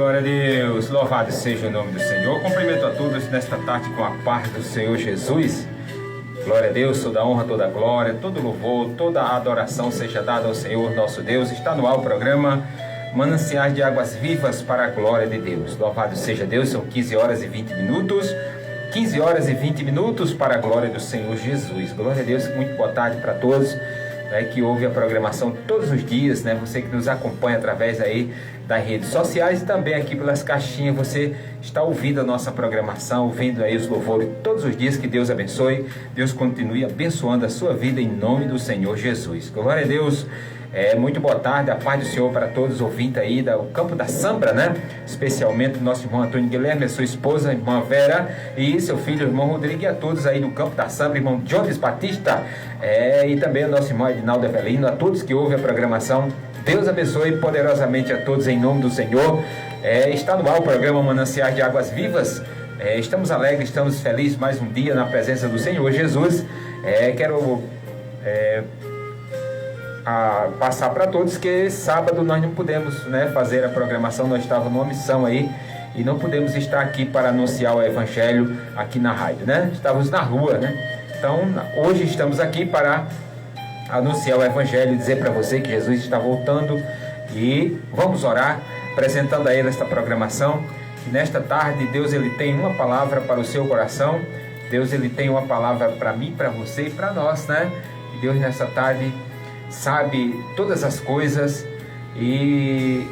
Glória a Deus, louvado seja o nome do Senhor. Cumprimento a todos nesta tarde com a paz do Senhor Jesus. Glória a Deus, toda honra, toda glória, todo louvor, toda adoração seja dada ao Senhor nosso Deus. Está no ar o programa Mananciais de Águas Vivas para a glória de Deus. Louvado seja Deus, são 15 horas e 20 minutos. 15 horas e 20 minutos para a glória do Senhor Jesus. Glória a Deus, muito boa tarde para todos, né, que ouve a programação todos os dias, né? Você que nos acompanha através aí das redes sociais e também aqui pelas caixinhas, você está ouvindo a nossa programação, ouvindo aí os louvores todos os dias. Que Deus abençoe, Deus continue abençoando a sua vida em nome do Senhor Jesus. Glória a Deus. Muito boa tarde, a paz do Senhor para todos os ouvintes aí do Campo da Sambra, né? Especialmente o nosso irmão Antônio Guilherme, a sua esposa, a irmã Vera, e seu filho, o irmão Rodrigo, e a todos aí do Campo da Sambra, irmão Jones Batista, e também o nosso irmão Edinaldo Evelino, a todos que ouvem a programação. Deus abençoe poderosamente a todos em nome do Senhor. Está no ar o programa Mananciais de Águas Vivas. Estamos alegres, estamos felizes mais um dia na presença do Senhor Jesus. Quero passar para todos que sábado nós não pudemos, né, fazer a programação. Nós estávamos numa missão aí e não pudemos estar aqui para anunciar o Evangelho aqui na rádio, né? Estávamos na rua, né? Então hoje estamos aqui para anunciar o Evangelho, dizer para você que Jesus está voltando, e vamos orar apresentando a Ele esta programação. E nesta tarde Deus ele tem uma palavra para o seu coração. Deus ele tem uma palavra para mim, para você e para nós, né? E Deus nessa tarde sabe todas as coisas, e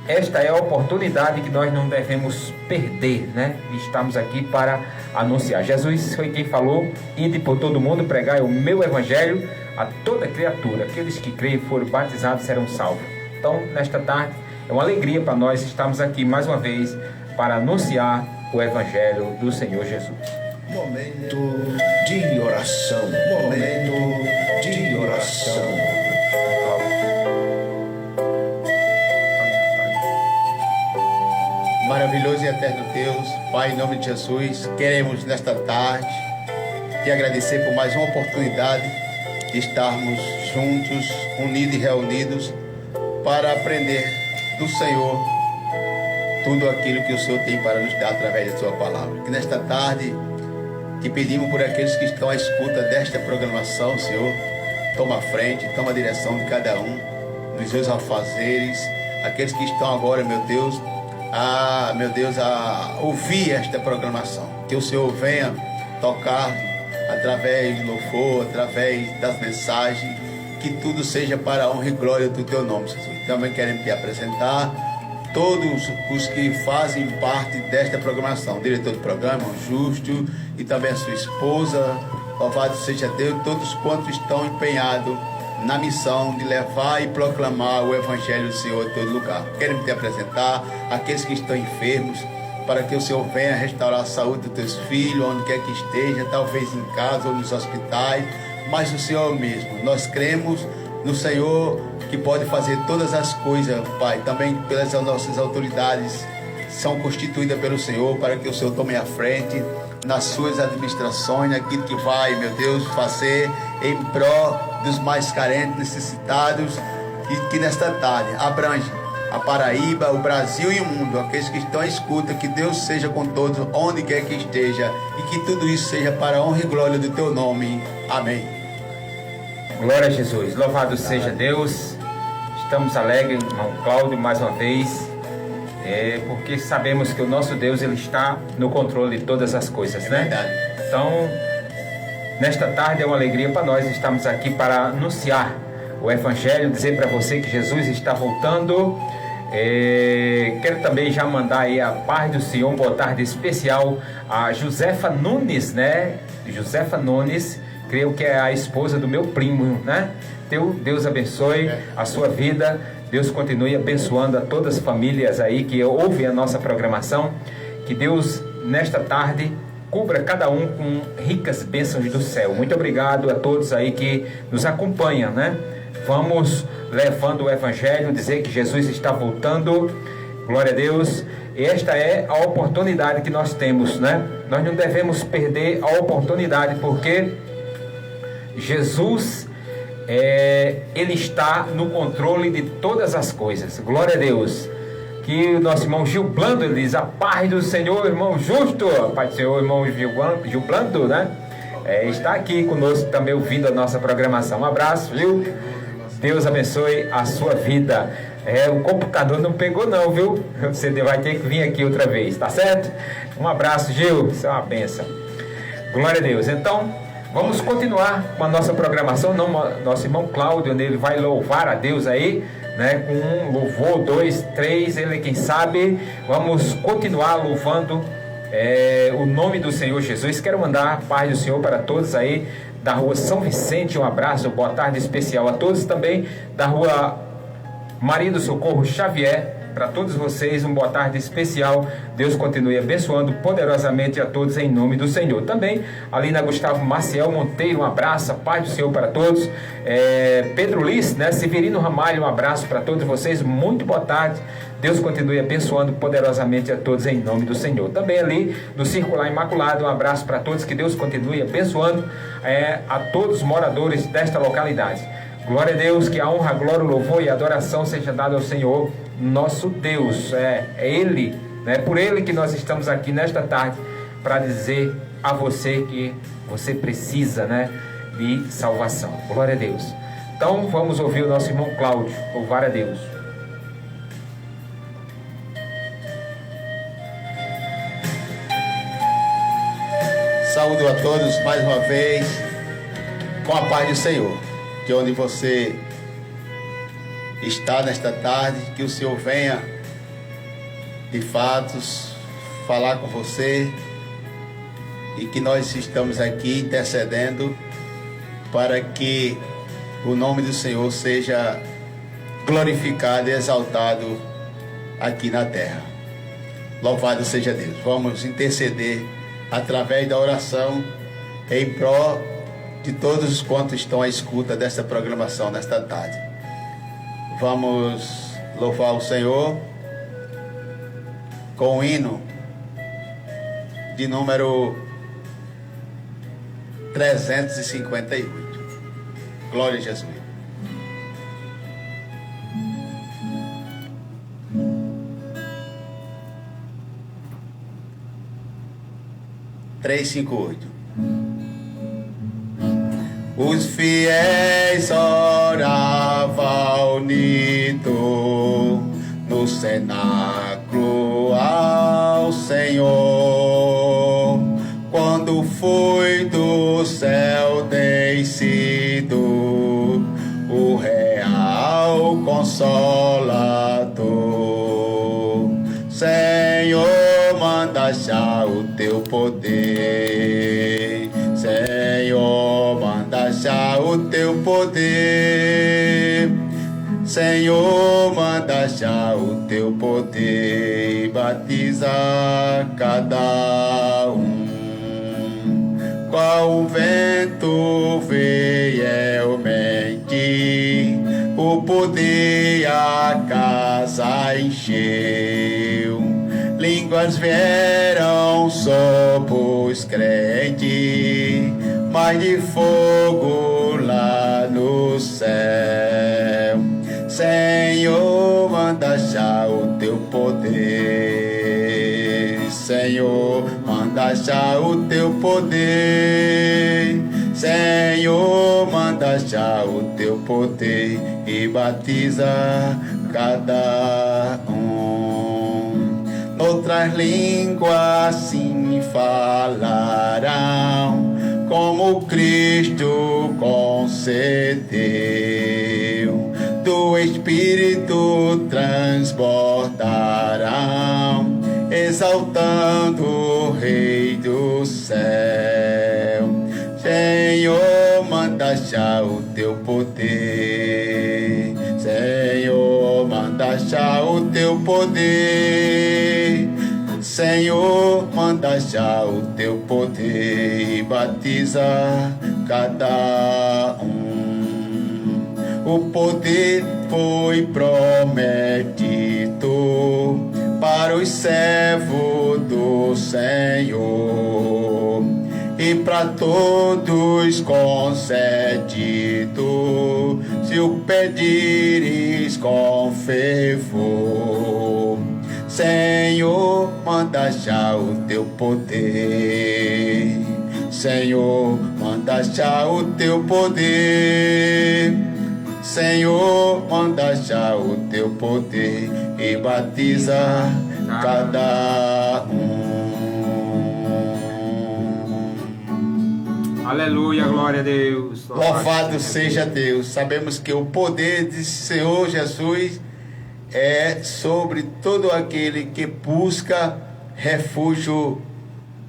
esta é a oportunidade que nós não devemos perder, né? Estamos aqui para anunciar. Jesus foi quem falou: ide por todo mundo, pregai o meu evangelho a toda criatura. Aqueles que creem e forem batizados serão salvos. Então, nesta tarde, é uma alegria para nós estarmos aqui mais uma vez para anunciar o evangelho do Senhor Jesus. Momento de oração. Momento de oração. Maravilhoso e eterno Deus, Pai, em nome de Jesus, queremos nesta tarde te agradecer por mais uma oportunidade de estarmos juntos, unidos e reunidos para aprender do Senhor tudo aquilo que o Senhor tem para nos dar através da sua palavra. Que nesta tarde te pedimos por aqueles que estão à escuta desta programação, Senhor, toma a frente, toma a direção de cada um nos seus afazeres, aqueles que estão agora, meu Deus, a ouvir esta programação. Que o Senhor venha tocar através do louvor, através das mensagens, que tudo seja para a honra e glória do teu nome, Jesus. Também queremos te apresentar todos os que fazem parte desta programação, o diretor do programa, o Justo, e também a sua esposa. Louvado seja Deus, todos quantos estão empenhados na missão de levar e proclamar o Evangelho do Senhor em todo lugar. Queremos te apresentar aqueles que estão enfermos, para que o Senhor venha restaurar a saúde dos teus filhos, onde quer que esteja, talvez em casa ou nos hospitais, mas o Senhor mesmo. Nós cremos no Senhor que pode fazer todas as coisas, Pai. Também pelas nossas autoridades são constituídas pelo Senhor, para que o Senhor tome a frente nas suas administrações, naquilo que vai, meu Deus, fazer em prol dos mais carentes, necessitados, e que nesta tarde abrange a Paraíba, o Brasil e o mundo, aqueles que estão à escuta. Que Deus seja com todos, onde quer que esteja, e que tudo isso seja para a honra e glória do teu nome. Amém. Glória a Jesus, louvado seja Deus. Estamos alegres, irmão Cláudio, mais uma vez, porque sabemos que o nosso Deus ele está no controle de todas as coisas, né? Verdade. Então, nesta tarde é uma alegria para nós. Estamos aqui para anunciar o Evangelho, dizer para você que Jesus está voltando. Quero também já mandar aí a paz do Senhor, boa tarde especial a Josefa Nunes, né? Josefa Nunes, creio que é a esposa do meu primo, né? Deus abençoe a sua vida. Deus continue abençoando a todas as famílias aí que ouvem a nossa programação. Que Deus, nesta tarde, cubra cada um com ricas bênçãos do céu. Muito obrigado a todos aí que nos acompanham, né? Vamos levando o Evangelho, dizer que Jesus está voltando. Glória a Deus. Esta é a oportunidade que nós temos, né? Nós não devemos perder a oportunidade, porque Jesus ele está no controle de todas as coisas. Glória a Deus. que o nosso irmão Gilblando, ele diz: a paz do Senhor, irmão Justo. A paz do Senhor, irmão Gilblando, né? Está aqui conosco também ouvindo a nossa programação. Um abraço, viu? Deus abençoe a sua vida. O computador não pegou não, viu? Você vai ter que vir aqui outra vez, tá certo? Um abraço, Gil. Isso é uma bênção. Glória a Deus. Então, vamos continuar com a nossa programação. Nosso irmão Cláudio, ele vai louvar a Deus aí, né? Com um louvor, 2, 3, ele quem sabe. Vamos continuar louvando o nome do Senhor Jesus. Quero mandar a paz do Senhor para todos aí da rua São Vicente. Um abraço, boa tarde especial a todos também da rua Maria do Socorro Xavier. Para todos vocês, uma boa tarde especial. Deus continue abençoando poderosamente a todos em nome do Senhor. Também ali na Gustavo Maciel Monteiro, um abraço, a paz do Senhor para todos. Pedro Liz, né? Severino Ramalho, um abraço para todos vocês, muito boa tarde. Deus continue abençoando poderosamente a todos em nome do Senhor. Também ali no Circular Imaculado, um abraço para todos, que Deus continue abençoando a todos os moradores desta localidade. Glória a Deus, que a honra, a glória, o louvor e a adoração seja dada ao Senhor, nosso Deus. É Ele, né? Por Ele que nós estamos aqui nesta tarde, para dizer a você que você precisa, né, de salvação. Glória a Deus. Então vamos ouvir o nosso irmão Cláudio, louvar a Deus. Saúdo a todos mais uma vez com a paz do Senhor. De onde você está nesta tarde, que o Senhor venha de fatos falar com você, e que nós estamos aqui intercedendo para que o nome do Senhor seja glorificado e exaltado aqui na terra. Louvado seja Deus. Vamos interceder através da oração em pró de todos os quantos estão à escuta desta programação nesta tarde. Vamos louvar o Senhor com o hino de número 358. Glória a Jesus. Os fiéis oravam unidos no cenáculo ao Senhor, quando foi do céu descido o real Consolador. Senhor, manda já o teu poder. Senhor, manda já o teu poder. Senhor, manda já o teu poder. Batiza cada um. Qual o vento fielmente, o poder a casa encheu. Línguas vieram sobre os crentes, mas de fogo lá no céu. Senhor, manda já o teu poder. Senhor, manda já o teu poder. Senhor, manda já o teu poder e batiza cada um. Outras línguas sim falarão, como Cristo concedeu. Do Espírito transbordarão, exaltando o Rei do céu. Senhor, manda já o teu poder. Senhor, manda já o teu poder. Senhor, manda já o teu poder e batiza cada um. O poder foi prometido para os servos do Senhor e para todos concedido, se o pedires com fervor. Senhor, manda já o teu poder. Senhor, manda já o teu poder. Senhor, manda já o teu poder e batiza cada um. Aleluia, glória a Deus. Louvado seja Deus. Sabemos que o poder de Senhor Jesus é sobre todo aquele que busca refúgio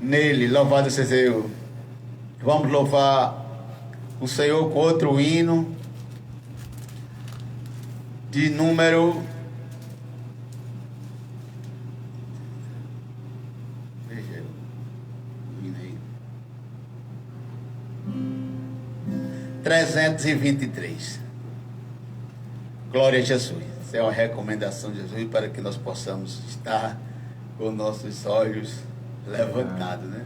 nele. Louvado seja Deus. Vamos louvar o Senhor com outro hino de número 323. Glória a Jesus. Essa é uma recomendação de Jesus para que nós possamos estar com nossos olhos levantados, né?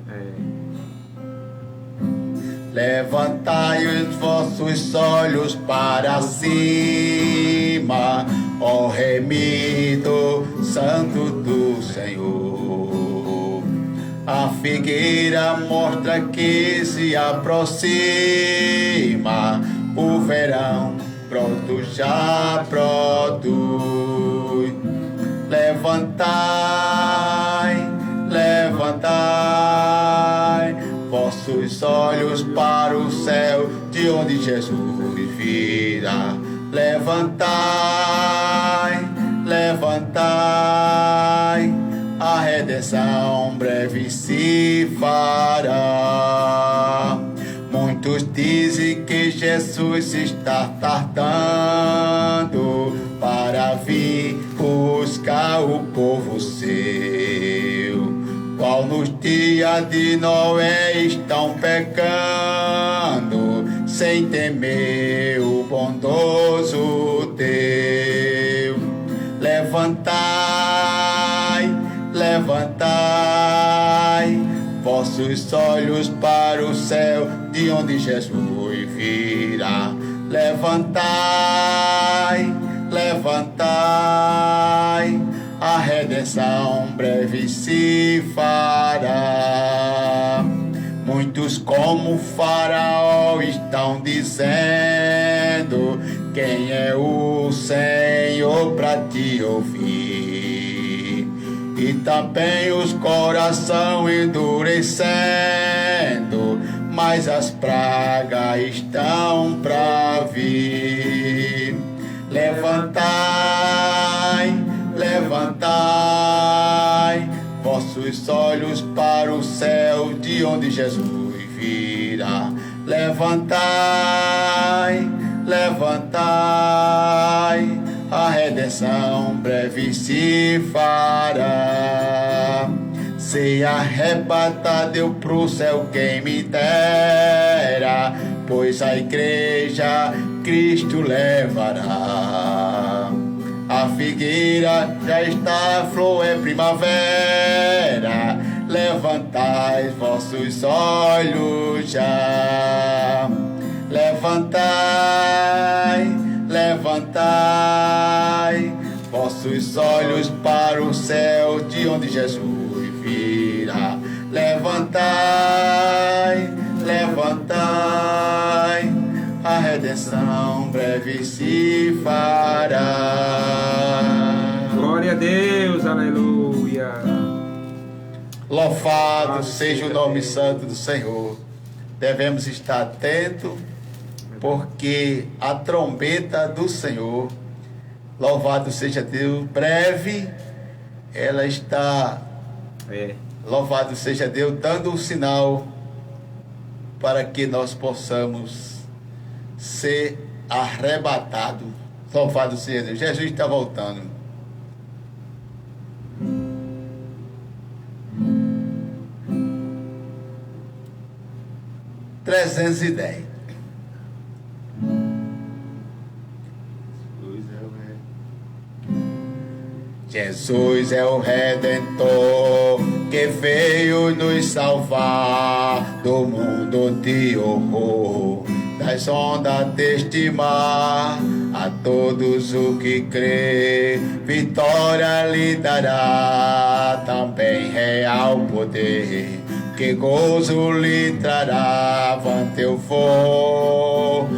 Levantai os vossos olhos para cima, ó remido santo do Senhor. A figueira mostra que se aproxima, o verão pronto já produz. Levantai, levantai vossos olhos para o céu, de onde Jesus virá. Levantai, levantai, a redenção breve se fará. Muitos dizem que Jesus está tardando para vir buscar o povo seu, qual nos dias de Noé estão pecando, sem temer o bondoso Deus. Levantai, levantai vossos olhos para o céu, de onde Jesus virá. Levantai, levantai, a redenção breve se fará. Muitos como Faraó estão dizendo: quem é o Senhor para te ouvir? E também os coração endurecendo, mas as pragas estão para vir. Levantai, levantai vossos olhos para o céu, de onde Jesus virá. Levantai, levantai, a redenção breve se fará. Se arrebatado eu pro céu, quem me dera, pois a igreja Cristo levará. A figueira já está, a flor é primavera. Levantai vossos olhos já. Levantai, levantai vossos olhos para o céu, de onde Jesus virá. Levantai, levantai, a redenção breve se fará. Glória a Deus, aleluia. Louvado seja o nome santo do Senhor. Devemos estar atentos, porque a trombeta do Senhor, louvado seja Deus, breve ela está, louvado seja Deus, dando um sinal para que nós possamos ser arrebatados. Louvado seja Deus. Jesus está voltando. (310) Jesus é o Redentor que veio nos salvar do mundo de horror, das ondas deste mar. A todos o que crê, vitória lhe dará, também real poder, que gozo lhe trará. Avante eu vou,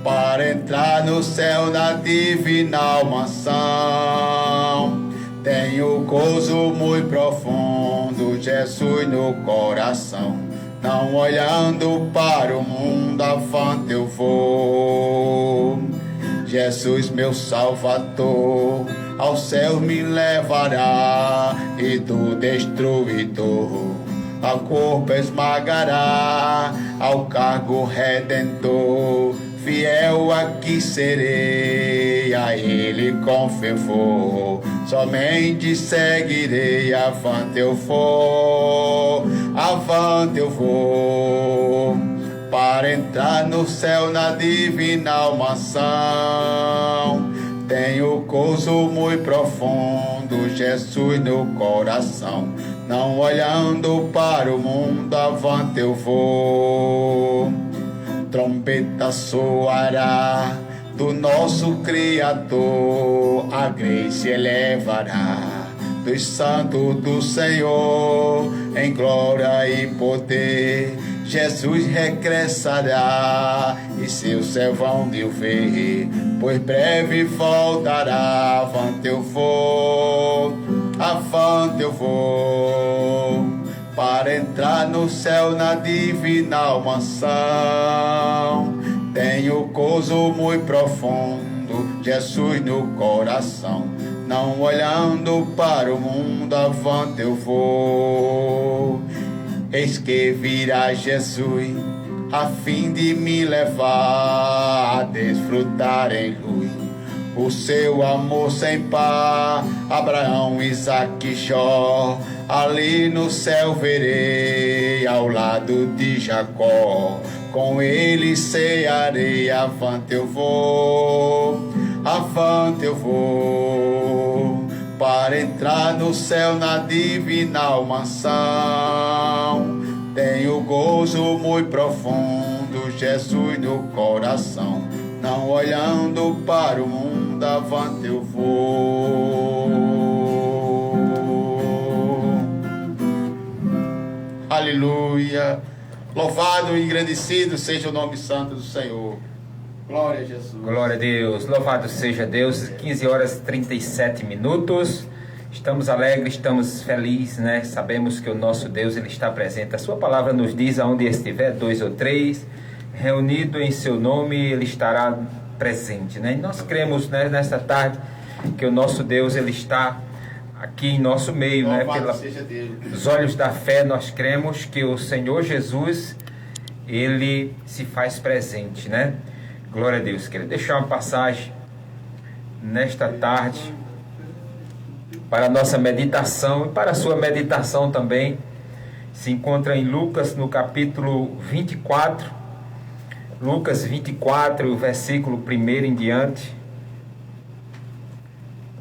para entrar no céu na divina mansão. Tenho gozo muito profundo, Jesus no coração. Não olhando para o mundo, avante eu vou. Jesus meu Salvador, ao céu me levará, e do destruidor ao corpo esmagará. Ao cargo redentor, fiel aqui serei, a ele com fervor somente seguirei. Avante eu vou, para entrar no céu na divina mansão. Tenho gozo muito profundo, Jesus no coração. Não olhando para o mundo, avante eu vou. Trombeta soará do nosso Criador, a grei se elevará dos santos do Senhor, em glória e poder. Jesus regressará e seus servão de o ver, pois breve voltará. Avante eu vou, para entrar no céu na divina mansão. Tenho gozo muito profundo, Jesus no coração. Não olhando para o mundo, avante eu vou. Eis que virá Jesus, a fim de me levar a desfrutar em luz o seu amor sem par. Abraão, Isaque e Jó, ali no céu verei, ao lado de Jacó, com ele cearei. Avante eu vou, para entrar no céu na divina mansão. Tenho gozo muito profundo, Jesus no coração. Não olhando para o mundo, avante eu vou. Aleluia. Louvado e engrandecido seja o nome santo do Senhor. Glória a Jesus. Glória a Deus. Louvado seja Deus. 15 horas e 37 minutos. Estamos alegres, estamos felizes, né? Sabemos que o nosso Deus, Ele está presente. A sua palavra nos diz, aonde estiver 2 ou 3, reunido em seu nome, Ele estará presente, né? E nós cremos, né, nesta tarde, que o nosso Deus, Ele está aqui em nosso meio, né? Pelos olhos da fé, nós cremos que o Senhor Jesus, Ele se faz presente, né? Glória a Deus. Quero deixar uma passagem nesta tarde para a nossa meditação e para a sua meditação também. Se encontra em Lucas, no capítulo 24. Lucas 24, o versículo 1 em diante.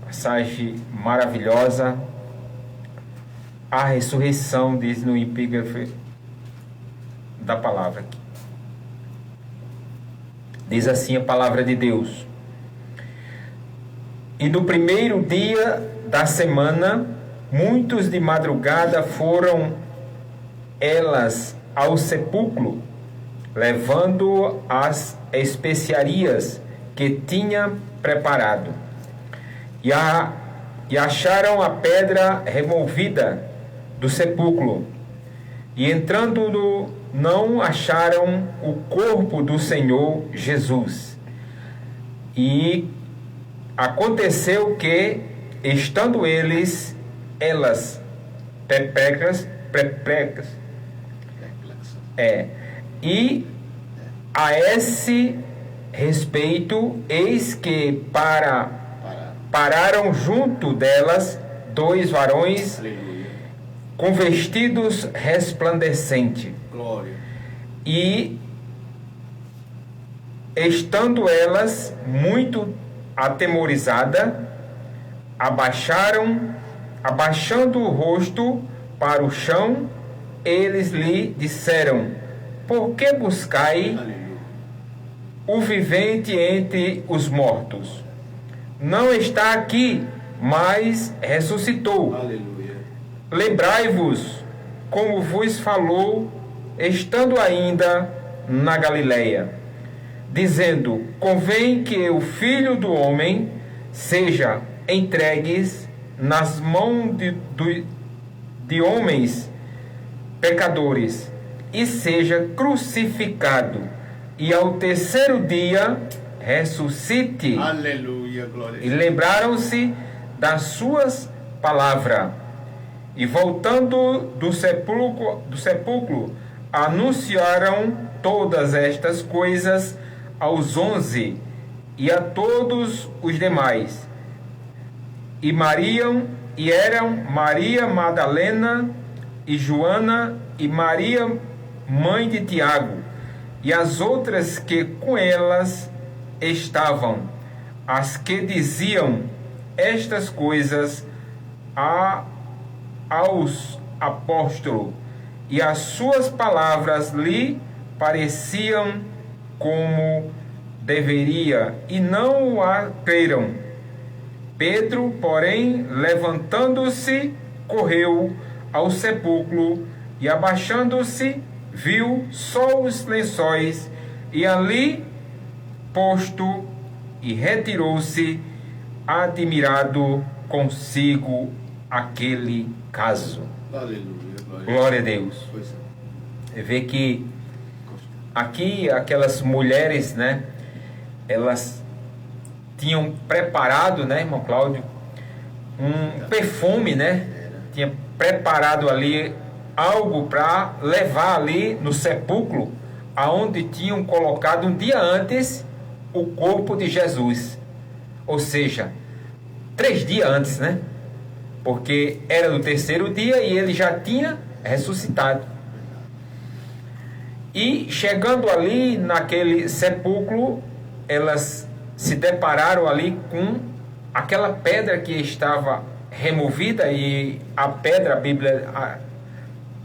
Passagem maravilhosa. A ressurreição, diz no epígrafe da palavra aqui. Diz assim a palavra de Deus: e no primeiro dia da semana, muitos de madrugada foram elas ao sepulcro, levando as especiarias que tinha preparado. E acharam a pedra removida do sepulcro. E entrando não acharam o corpo do Senhor Jesus. E aconteceu que, estando elas perplexas, e a esse respeito, eis que pararam junto delas 2 varões, aleluia, com vestidos resplandecentes. Glória. E estando elas muito atemorizadas, abaixando o rosto para o chão, eles lhe disseram: por que buscai o vivente entre os mortos. Não está aqui, mas ressuscitou. Aleluia. Lembrai-vos, como vos falou, estando ainda na Galileia, dizendo: convém que o Filho do Homem seja entregue nas mãos de homens pecadores, e seja crucificado, e ao terceiro dia ressuscite. Aleluia, glória a E Deus. lembraram-se das suas palavras, e voltando do sepulcro, anunciaram todas estas coisas aos 11 e a todos os demais. E eram Maria Madalena e Joana e Maria, mãe de Tiago, e as outras que com elas estavam, as que diziam estas coisas aos apóstolos, e as suas palavras lhe pareciam como deveria, e não a creram. Pedro, porém, levantando-se, correu ao sepulcro, e abaixando-se, viu só os lençóis, e ali posto, e retirou-se, admirado consigo aquele caso. Aleluia, Glória a Deus. Pois é. Você vê que aqui aquelas mulheres, né, elas tinham preparado, né, irmão Cláudio, um perfume, né, tinha preparado ali algo para levar ali no sepulcro, aonde tinham colocado um dia antes o corpo de Jesus, ou seja, 3 dias antes, né, porque era no terceiro dia e ele já tinha ressuscitado. E chegando ali naquele sepulcro, elas se depararam ali com aquela pedra que estava removida, e a pedra, a Bíblia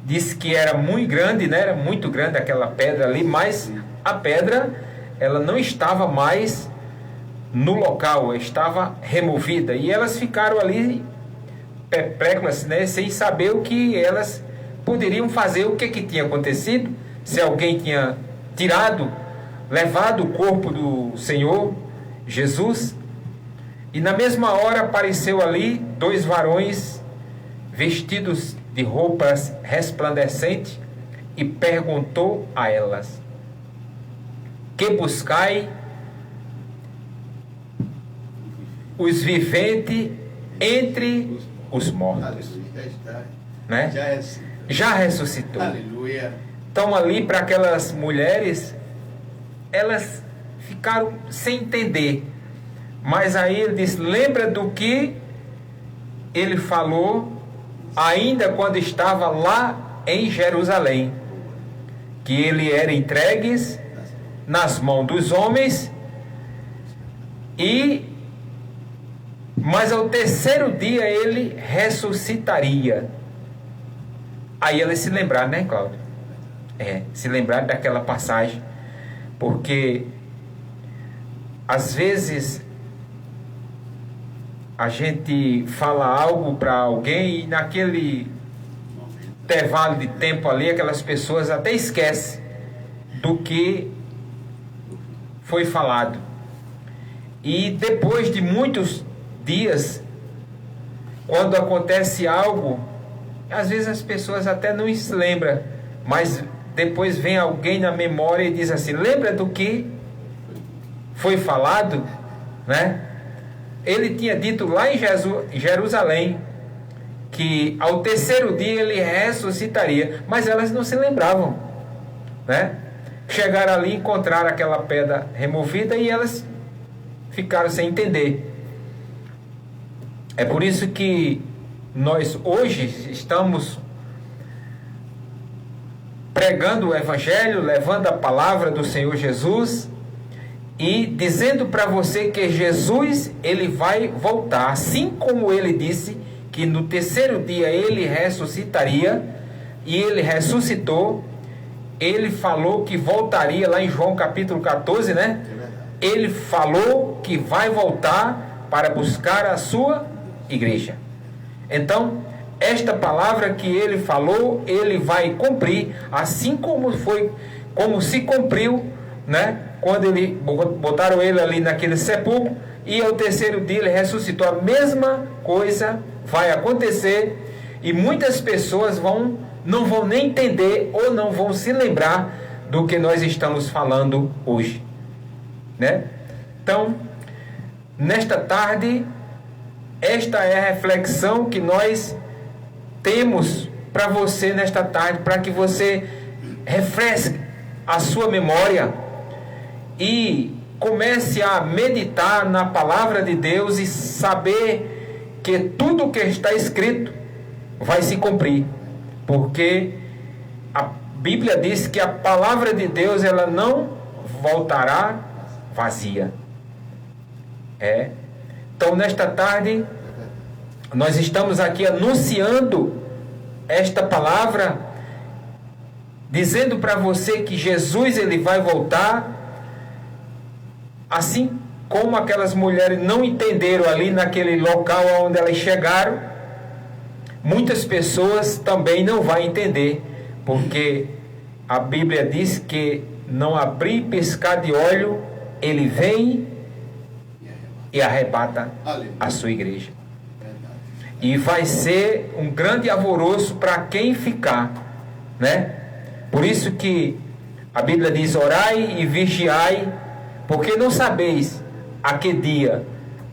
diz que era muito grande, né? Era muito grande aquela pedra ali, mas a pedra, ela não estava mais no local, estava removida, e elas ficaram ali perplexas, né? Sem saber o que elas poderiam fazer, o que tinha acontecido, se alguém tinha levado o corpo do Senhor Jesus. E na mesma hora apareceu ali 2 varões vestidos de roupas resplandecentes, e perguntou a elas: que buscai? Os viventes entre os mortos. Aleluia. Né? Já ressuscitou. Aleluia. Então ali, para aquelas mulheres, elas ficaram sem entender. Mas aí ele diz: lembra do que ele falou ainda quando estava lá em Jerusalém, que ele era entregue nas mãos dos homens, mas ao terceiro dia ele ressuscitaria. Aí eles se lembraram, né, Cláudio? Se lembraram daquela passagem, porque às vezes a gente fala algo para alguém e naquele intervalo de tempo ali, aquelas pessoas até esquecem do que foi falado. E depois de muitos dias, quando acontece algo, às vezes as pessoas até não se lembram, mas depois vem alguém na memória e diz assim: lembra do que foi falado, né? Ele tinha dito lá em Jerusalém que ao terceiro dia ele ressuscitaria, mas elas não se lembravam, né? Chegaram ali, encontraram aquela pedra removida e elas ficaram sem entender. É por isso que nós hoje estamos pregando o Evangelho, levando a palavra do Senhor Jesus e dizendo para você que Jesus, ele vai voltar, assim como ele disse que no terceiro dia ele ressuscitaria, e ele ressuscitou. Ele falou que voltaria lá em João capítulo 14, né? Ele falou que vai voltar para buscar a sua igreja. Então, esta palavra que ele falou, ele vai cumprir, assim como se cumpriu, né? Quando botaram ele ali naquele sepulcro, e ao terceiro dia ele ressuscitou. A mesma coisa vai acontecer, e muitas pessoas não vão nem entender ou não vão se lembrar do que nós estamos falando hoje, né? Então, nesta tarde, esta é a reflexão que nós temos para você nesta tarde, para que você refresque a sua memória e comece a meditar na palavra de Deus e saber que tudo que está escrito vai se cumprir, porque a Bíblia diz que a palavra de Deus ela não voltará vazia. Então, nesta tarde, nós estamos aqui anunciando esta palavra, dizendo para você que Jesus ele vai voltar, assim como aquelas mulheres não entenderam ali naquele local onde elas chegaram, muitas pessoas também não vão entender, porque a Bíblia diz que não abrir e piscar de olho, ele vem e arrebata a sua igreja. E vai ser um grande alvoroço para quem ficar, né? Por isso que a Bíblia diz: orai e vigiai, porque não sabeis a que dia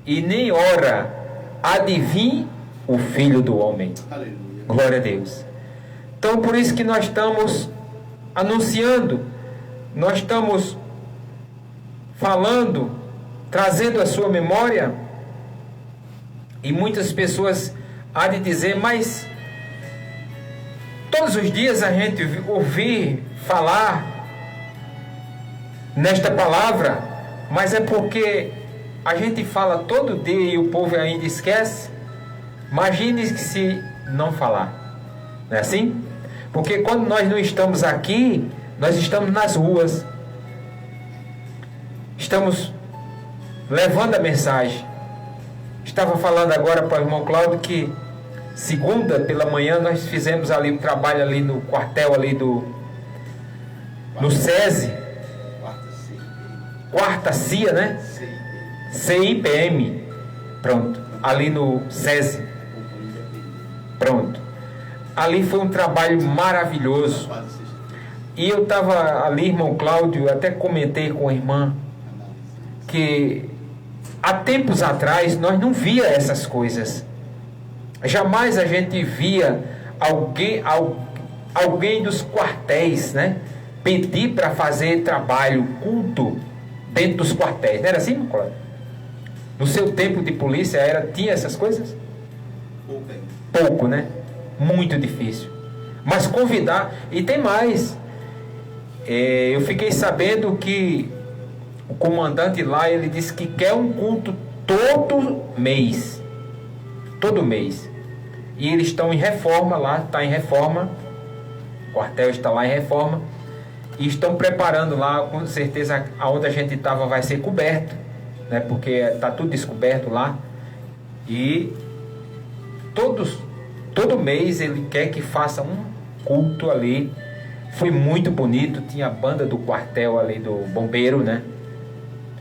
e nem hora há de vir o Filho do Homem. Aleluia. Glória a Deus. Então, por isso que nós estamos anunciando, nós estamos falando, trazendo a sua memória, e muitas pessoas há de dizer: mas todos os dias a gente ouvir falar nesta palavra, mas é porque a gente fala todo dia e o povo ainda esquece. Imagine se não falar, não é assim? Porque quando nós não estamos aqui, nós estamos nas ruas, estamos levando a mensagem. Estava falando agora para o irmão Cláudio que segunda pela manhã nós fizemos ali um trabalho ali no quartel ali no SESI, quarta CIA, né? CIPM, pronto, ali no SESI, pronto. Ali foi um trabalho maravilhoso. E eu estava ali, irmão Cláudio, até comentei com a irmã que há tempos atrás nós não via essas coisas. Jamais a gente via alguém dos quartéis, né, pedir para fazer trabalho, culto dentro dos quartéis. Não era assim, meu colega? No seu tempo de polícia tinha essas coisas? Pouco, né? Muito difícil. Mas convidar, e tem mais. Eu fiquei sabendo que o comandante lá, ele disse que quer um culto todo mês. Todo mês. E eles estão em reforma lá, está em reforma. O quartel está lá em reforma. E estão preparando lá, com certeza, aonde a gente estava vai ser coberto, né? Porque está tudo descoberto lá. E todo mês ele quer que faça um culto ali. Foi muito bonito, tinha a banda do quartel ali, do bombeiro, né?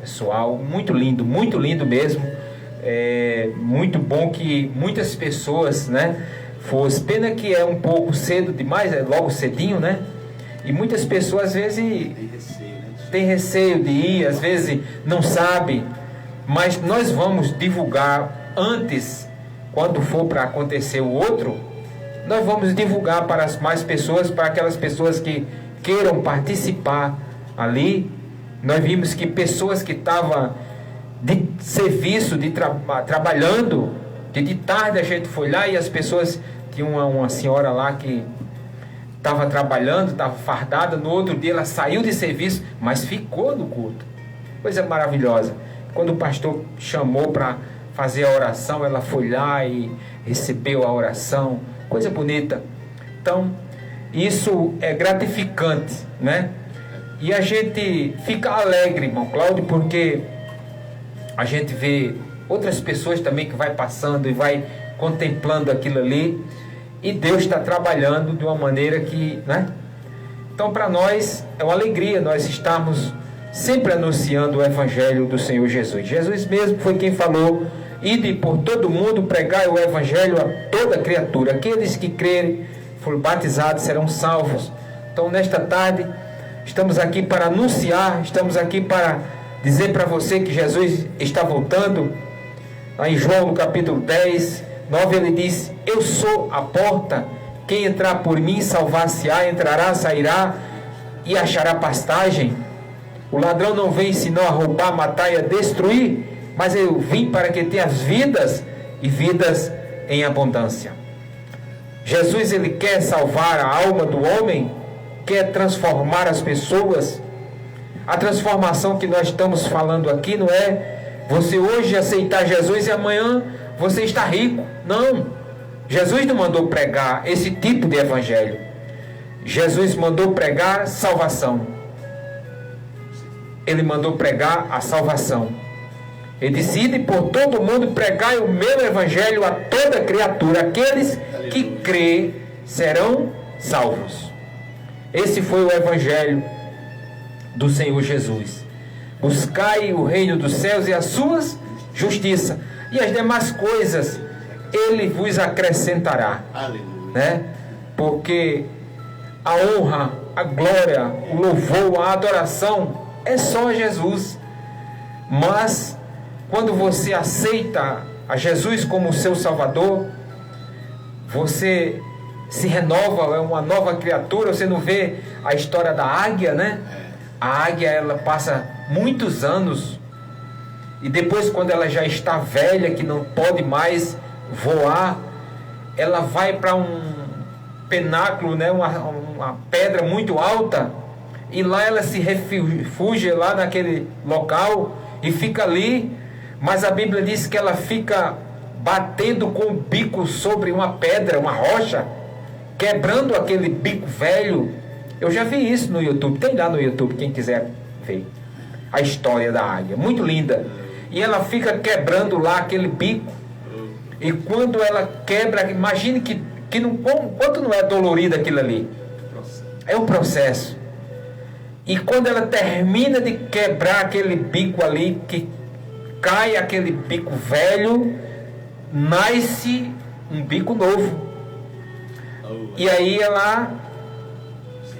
Pessoal, muito lindo mesmo. Muito bom que muitas pessoas, né, fosse. Pena que é um pouco cedo demais, é logo cedinho, né? E muitas pessoas às vezes tem receio de ir, às vezes não sabe. Mas nós vamos divulgar antes, quando for para acontecer o outro, nós vamos divulgar para as mais pessoas, para aquelas pessoas que queiram participar ali. Nós vimos que pessoas que estavam de serviço, trabalhando, de tarde a gente foi lá e as pessoas, tinha uma senhora lá que estava trabalhando, estava fardada, no outro dia ela saiu de serviço, mas ficou no culto. Coisa maravilhosa. Quando o pastor chamou para fazer a oração, ela foi lá e recebeu a oração. Coisa bonita. Então, Isso é gratificante, né? E a gente fica alegre, irmão Cláudio, porque a gente vê outras pessoas também que vai passando e vai contemplando aquilo ali, e Deus está trabalhando de uma maneira que, né? Então, para nós é uma alegria nós estarmos sempre anunciando o Evangelho do Senhor Jesus. Jesus mesmo foi quem falou: ide por todo mundo, pregai o Evangelho a toda criatura. Aqueles que crerem, forem batizados, serão salvos. Então, nesta tarde, estamos aqui para anunciar, estamos aqui para dizer para você que Jesus está voltando. Lá em João, no capítulo 10, 9, ele diz: eu sou a porta, quem entrar por mim salvar-se-á, entrará, sairá e achará pastagem. O ladrão não vem senão a roubar, matar e a destruir, mas eu vim para que tenha vidas e vidas em abundância. Jesus, ele quer salvar a alma do homem, quer transformar as pessoas. A transformação que nós estamos falando aqui não é você hoje aceitar Jesus e amanhã você está rico. Não. Jesus não mandou pregar esse tipo de evangelho. Jesus mandou pregar salvação. Ele mandou pregar a salvação. Ele disse: ide por todo mundo, pregai o meu evangelho a toda criatura. Aqueles que crê serão salvos. Esse foi o evangelho do Senhor Jesus. Buscai o reino dos céus e a sua justiça, e as demais coisas ele vos acrescentará. Né? Porque a honra, a glória, o louvor, a adoração é só Jesus. Mas quando você aceita a Jesus como seu Salvador, você se renova, é uma nova criatura. Você não vê a história da águia, né? A águia, ela passa muitos anos, e depois, quando ela já está velha, que não pode mais voar, ela vai para um penáculo, né? uma pedra muito alta, e lá ela se refugia lá naquele local e fica ali. Mas a Bíblia diz que ela fica batendo com o bico sobre uma pedra, uma rocha, quebrando aquele bico velho. Eu já vi isso no YouTube, tem lá no YouTube, quem quiser ver a história da águia, muito linda. E ela fica quebrando lá aquele bico, e quando ela quebra, imagine que não, quanto não é dolorido aquilo ali. É um processo. E quando ela termina de quebrar aquele bico ali, que cai aquele bico velho, nasce um bico novo. E aí ela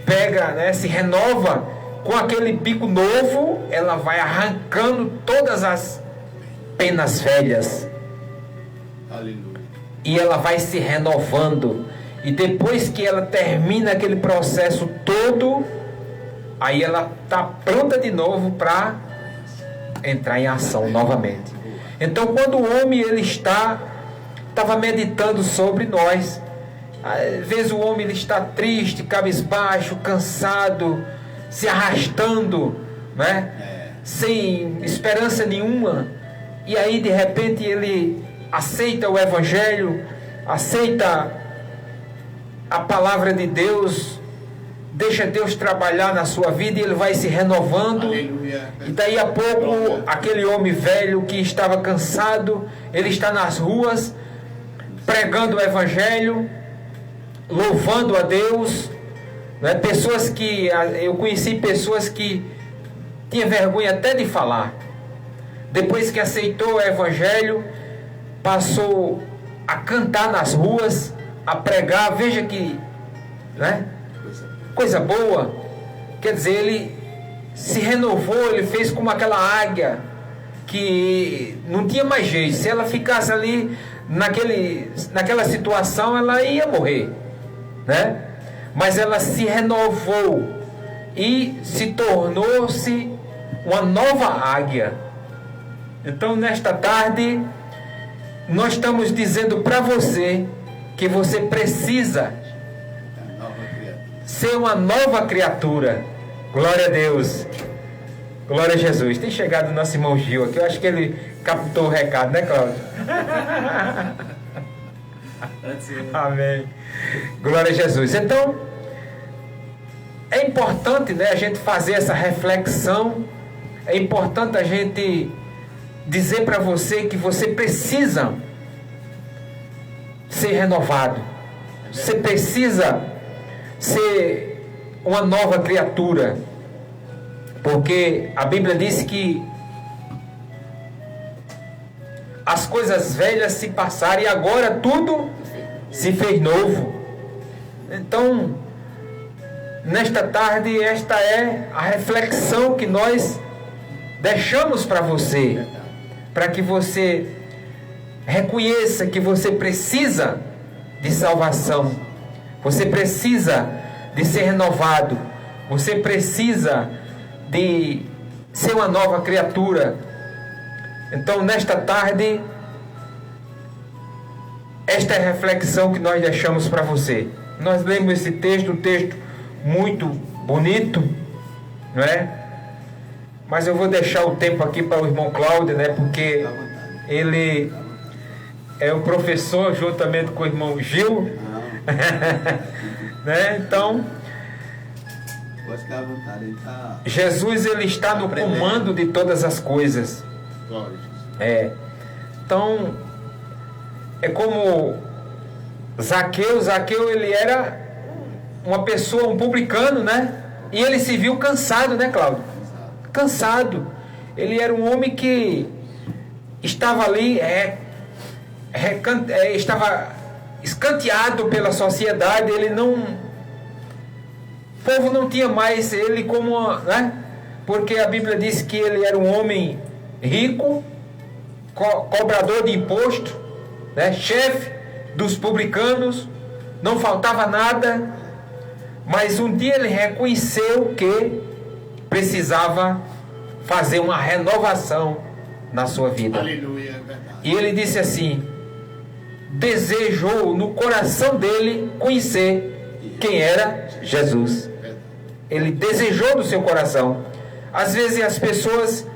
pega, né, se renova com aquele bico novo. Ela vai arrancando todas as penas velhas. Aleluia. E ela vai se renovando. E depois que ela termina aquele processo todo, aí ela está pronta de novo para entrar em ação novamente. Então, quando o homem ele estava meditando sobre nós, às vezes o homem ele está triste, cabisbaixo, cansado, se arrastando, né? Sem esperança nenhuma. E aí de repente ele aceita o Evangelho, aceita a palavra de Deus, deixa Deus trabalhar na sua vida, e ele vai se renovando. Aleluia. E daí a pouco aquele homem velho que estava cansado, ele está nas ruas pregando o Evangelho, louvando a Deus, né? Pessoas que eu conheci, pessoas que tinham vergonha até de falar. Depois que aceitou o Evangelho, passou a cantar nas ruas, a pregar. Veja que, né? Coisa boa. Quer dizer, ele se renovou, ele fez como aquela águia que não tinha mais jeito. Se ela ficasse ali naquela situação, ela ia morrer, né? Mas ela se renovou e se tornou-se uma nova águia. Então, nesta tarde, nós estamos dizendo para você que você precisa ser uma nova criatura. Glória a Deus. Glória a Jesus. Tem chegado o nosso irmão Gil aqui. Eu acho que ele captou o recado, né, Cláudio? Amém. Glória a Jesus. Então, é importante, né, a gente fazer essa reflexão. É importante a gente dizer para você que você precisa ser renovado. Você precisa ser uma nova criatura. Porque a Bíblia diz que as coisas velhas se passaram e agora tudo se fez novo. Então, nesta tarde, esta é a reflexão que nós deixamos para você, para que você reconheça que você precisa de salvação, você precisa de ser renovado, você precisa de ser uma nova criatura. Então, nesta tarde, esta é a reflexão que nós deixamos para você. Nós lemos esse texto, um texto muito bonito, não é? Mas eu vou deixar o tempo aqui para o irmão Cláudio, né? Porque ele é o professor juntamente com o irmão Gil, né? Então, pode ficar à vontade, ele tá... Jesus, ele está no comando de todas as coisas. Então, é como Zaqueu. Zaqueu, ele era uma pessoa, um publicano, né? E ele se viu cansado, né, Cláudio? Cansado. Ele era um homem que estava ali, estava escanteado pela sociedade. Ele não... O povo não tinha mais ele como, né? Porque a Bíblia diz que ele era um homem rico, cobrador de imposto, né? Chefe dos publicanos, não faltava nada. Mas um dia ele reconheceu que precisava fazer uma renovação na sua vida. Aleluia, é verdade. E ele disse assim, desejou no coração dele conhecer quem era Jesus. Ele desejou no seu coração. Às vezes as pessoas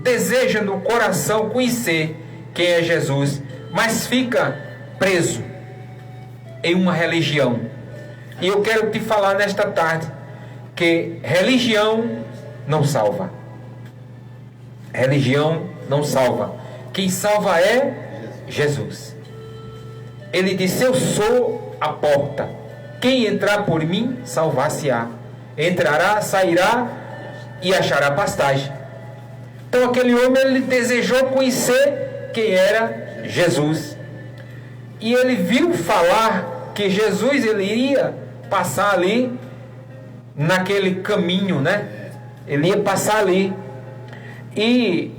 desejam no coração conhecer quem é Jesus, mas fica preso em uma religião. E eu quero te falar nesta tarde que religião não salva. Religião não salva. Quem salva é Jesus. Ele disse, eu sou a porta. Quem entrar por mim, salvar-se-á. Entrará, sairá e achará pastagem. Então aquele homem, ele desejou conhecer quem era Jesus. E ele viu falar que Jesus, ele iria passar ali naquele caminho, né? Ele ia passar ali. E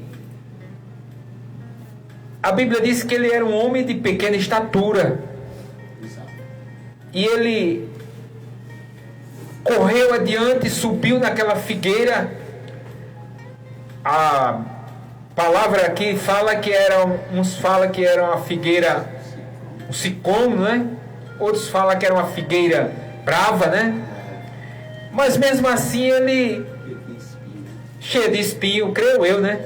a Bíblia diz que ele era um homem de pequena estatura. E ele correu adiante, subiu naquela figueira. A palavra aqui fala que era, uns falam que era uma figueira, um sicômoro, né? Outros falam que era uma figueira brava, né? Mas mesmo assim ele, cheio de espinho, creio eu, né?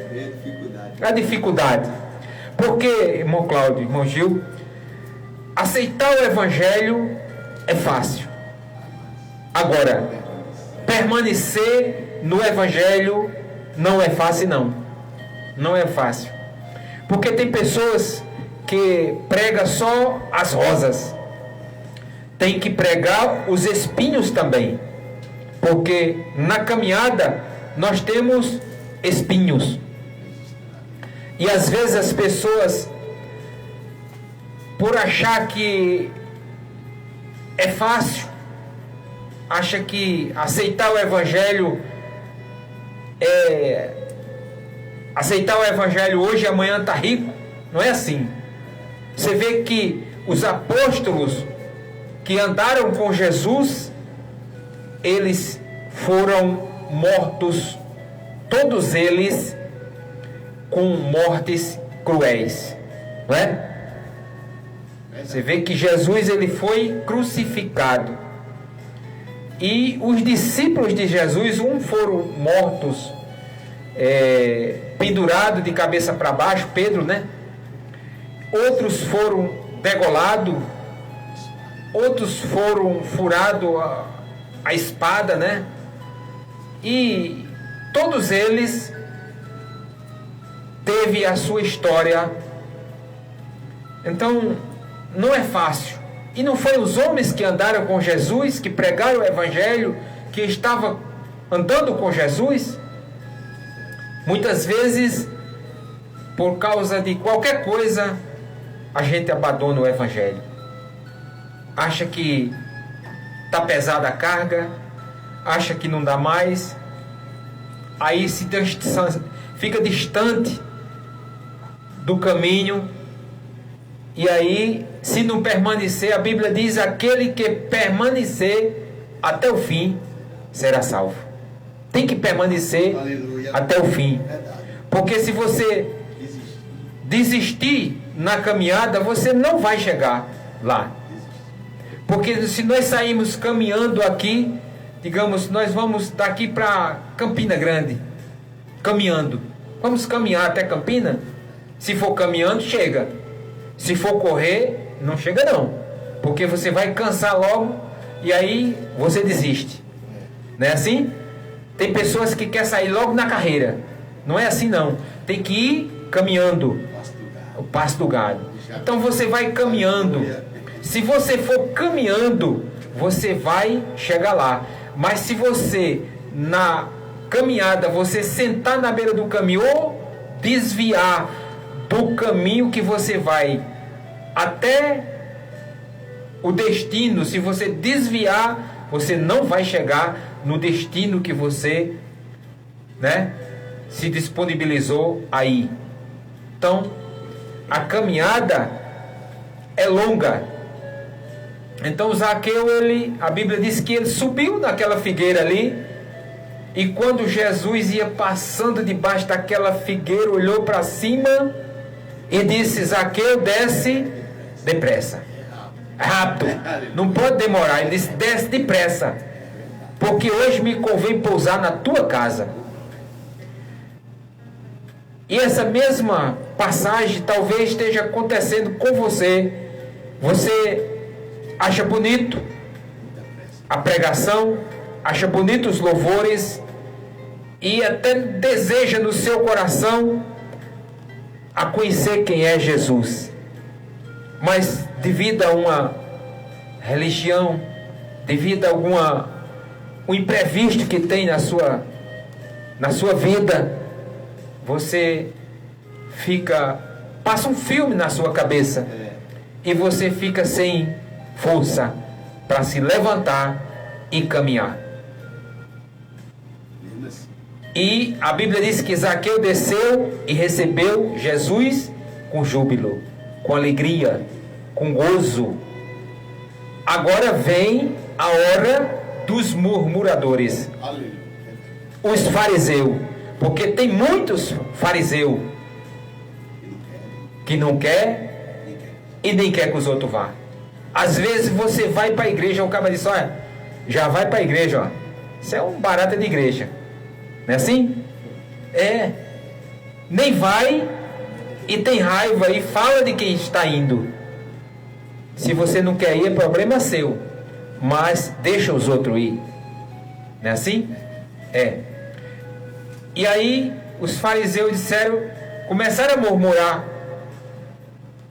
A dificuldade. Porque, irmão Cláudio, irmão Gil, aceitar o Evangelho é fácil. Agora, permanecer no Evangelho não é fácil, não. Não é fácil. Porque tem pessoas que pregam só as rosas. Tem que pregar os espinhos também. Porque na caminhada nós temos espinhos. E às vezes as pessoas, por achar que é fácil, acha que aceitar o Evangelho aceitar o Evangelho hoje e amanhã está rico. Não é assim. Você vê que os apóstolos que andaram com Jesus, eles foram mortos, todos eles com mortes cruéis, não é? Você vê que Jesus, ele foi crucificado. E os discípulos de Jesus, uns foram mortos, pendurados de cabeça para baixo, Pedro, né? Outros foram degolados, outros foram furados a espada, né? E todos eles teve a sua história. Então, não é fácil. E não foi os homens que andaram com Jesus, que pregaram o Evangelho, que estavam andando com Jesus? Muitas vezes, por causa de qualquer coisa, a gente abandona o Evangelho. Acha que está pesada a carga, acha que não dá mais, aí fica distante do caminho, e aí, se não permanecer, a Bíblia diz: aquele que permanecer até o fim será salvo. Tem que permanecer até o fim, porque se você desistir na caminhada, você não vai chegar lá. Porque se nós sairmos caminhando aqui, digamos, nós vamos daqui para Campina Grande, caminhando, vamos caminhar até Campina. Se for caminhando, chega. Se for correr, não chega não, porque você vai cansar logo e aí você desiste. Não é assim? Tem pessoas que querem sair logo na carreira. Não é assim não. Tem que ir caminhando. O passo do gado. Então você vai caminhando. Se você for caminhando, você vai chegar lá. Mas se você, na caminhada, você sentar na beira do caminho ou desviar do caminho que você vai até o destino, se você desviar, você não vai chegar no destino que você, né, se disponibilizou aí. Então, a caminhada é longa. Então Zaqueu, a Bíblia diz que ele subiu naquela figueira ali, e quando Jesus ia passando debaixo daquela figueira, olhou para cima e disse: Zaqueu, desce depressa, rápido, não pode demorar. Ele disse: desce depressa, porque hoje me convém pousar na tua casa. E essa mesma passagem talvez esteja acontecendo com você. Você acha bonito a pregação, acha bonito os louvores e até deseja no seu coração a conhecer quem é Jesus. Mas devido a uma religião, devido a um imprevisto que tem na sua vida, você passa um filme na sua cabeça e você fica sem força para se levantar e caminhar. E a Bíblia diz que Zaqueu desceu e recebeu Jesus com júbilo, com alegria, com gozo. Agora vem a hora dos murmuradores, os fariseus, porque tem muitos fariseus que não quer e nem quer que os outros vá. Às vezes você vai para a igreja, o cara diz: olha, já vai para a igreja, ó. Isso é um barato de igreja. Não é assim? Nem vai e tem raiva e fala de quem está indo. Se você não quer ir, é problema seu, mas deixa os outros ir. Não é assim? E aí os fariseus começaram a murmurar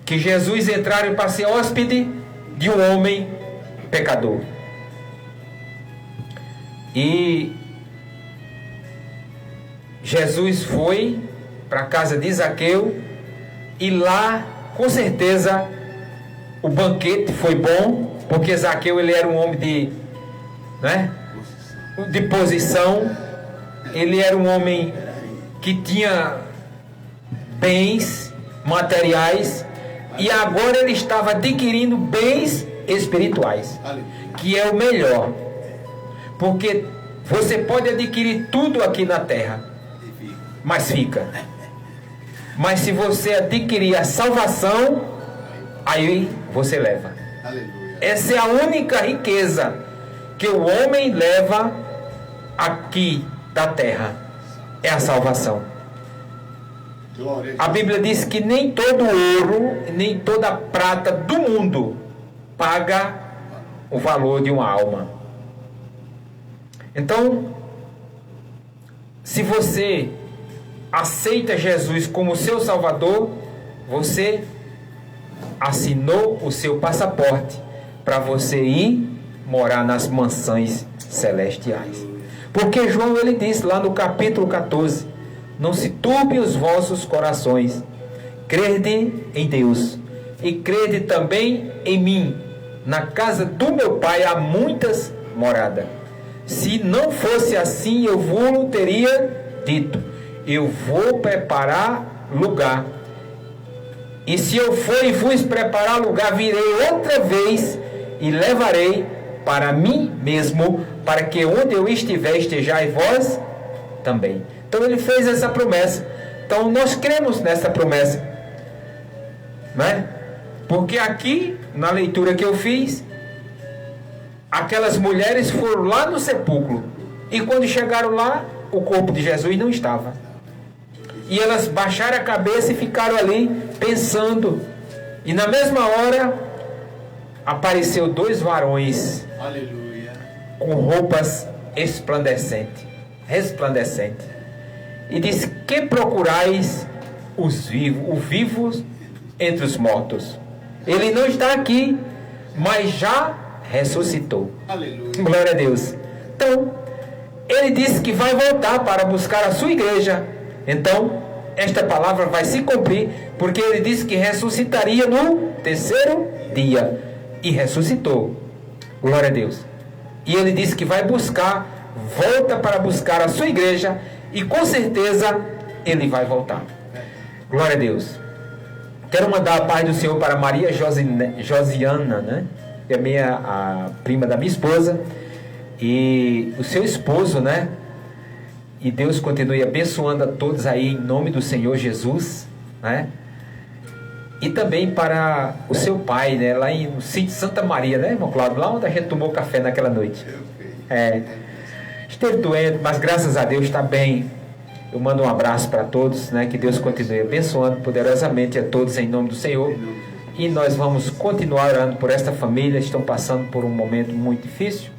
que Jesus entraram para ser hóspede de um homem pecador. E Jesus foi para a casa de Zaqueu, e lá, com certeza, o banquete foi bom, porque Zaqueu ele era um homem de posição, ele era um homem que tinha bens materiais, e agora ele estava adquirindo bens espirituais, que é o melhor, porque você pode adquirir tudo aqui na terra, mas fica. Mas se você adquirir a salvação, aí você leva. Essa é a única riqueza que o homem leva aqui da terra, é a salvação. A Bíblia diz que nem todo ouro, nem toda prata do mundo paga o valor de uma alma. Então, se você aceita Jesus como seu Salvador, você assinou o seu passaporte para você ir morar nas mansões celestiais. Porque João, ele disse lá no capítulo 14: não se turbe os vossos corações, crede em Deus e crede também em mim. Na casa do meu Pai há muitas moradas. Se não fosse assim, eu vos teria dito: eu vou preparar lugar. E se eu for e vos preparar lugar, virei outra vez e levarei para mim mesmo, para que onde eu estiver, estejais vós também. Então ele fez essa promessa. Então nós cremos nessa promessa, não é? Porque aqui, na leitura que eu fiz, aquelas mulheres foram lá no sepulcro, e quando chegaram lá, o corpo de Jesus não estava. E elas baixaram a cabeça e ficaram ali pensando. E na mesma hora apareceu 2 varões, Aleluia, com roupas resplandecentes, e disse: que procurais os vivos entre os mortos? Ele não está aqui, mas já ressuscitou. aleluia. Glória a Deus. Então, ele disse que vai voltar para buscar a sua igreja. Então, esta palavra vai se cumprir, porque ele disse que ressuscitaria no 3º dia. E ressuscitou. Glória a Deus. E ele disse que vai buscar, volta para buscar a sua igreja, e com certeza ele vai voltar. Glória a Deus. Quero mandar a paz do Senhor para Maria Josiana, né? Que é a prima da minha esposa, e o seu esposo, né? E Deus continue abençoando a todos aí em nome do Senhor Jesus, né? E também para o seu pai, né? Lá no sítio Santa Maria, né, irmão Cláudio? Lá onde a gente tomou café naquela noite. Esteve doente, mas graças a Deus está bem. Eu mando um abraço para todos, né? Que Deus continue abençoando poderosamente a todos em nome do Senhor. E nós vamos continuar orando por esta família. Estão passando por um momento muito difícil,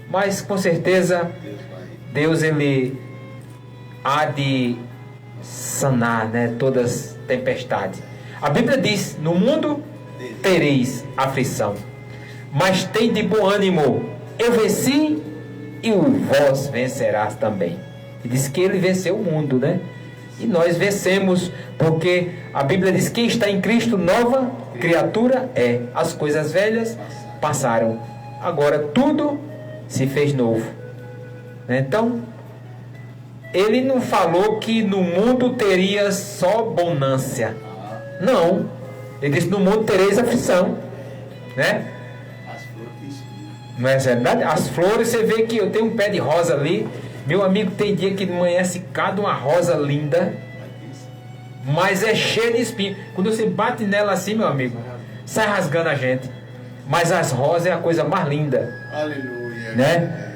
mas com certeza Deus, ele há de sanar, né, todas as tempestades. A Bíblia diz: no mundo tereis aflição, mas tem de bom ânimo, eu venci e o vós vencerás também. E diz que ele venceu o mundo, né? E nós vencemos, porque a Bíblia diz: quem está em Cristo, nova criatura é. As coisas velhas passaram, agora tudo se fez novo. Então, ele não falou que no mundo teria só bonância. Não. Ele disse: no mundo tereis aflição, né? Não é verdade? As flores, você vê que eu tenho um pé de rosa ali. Meu amigo, tem dia que amanhece cada uma rosa linda, mas é cheia de espinho. Quando você bate nela assim, meu amigo, sai rasgando a gente. Mas as rosas é a coisa mais linda. Aleluia. Né?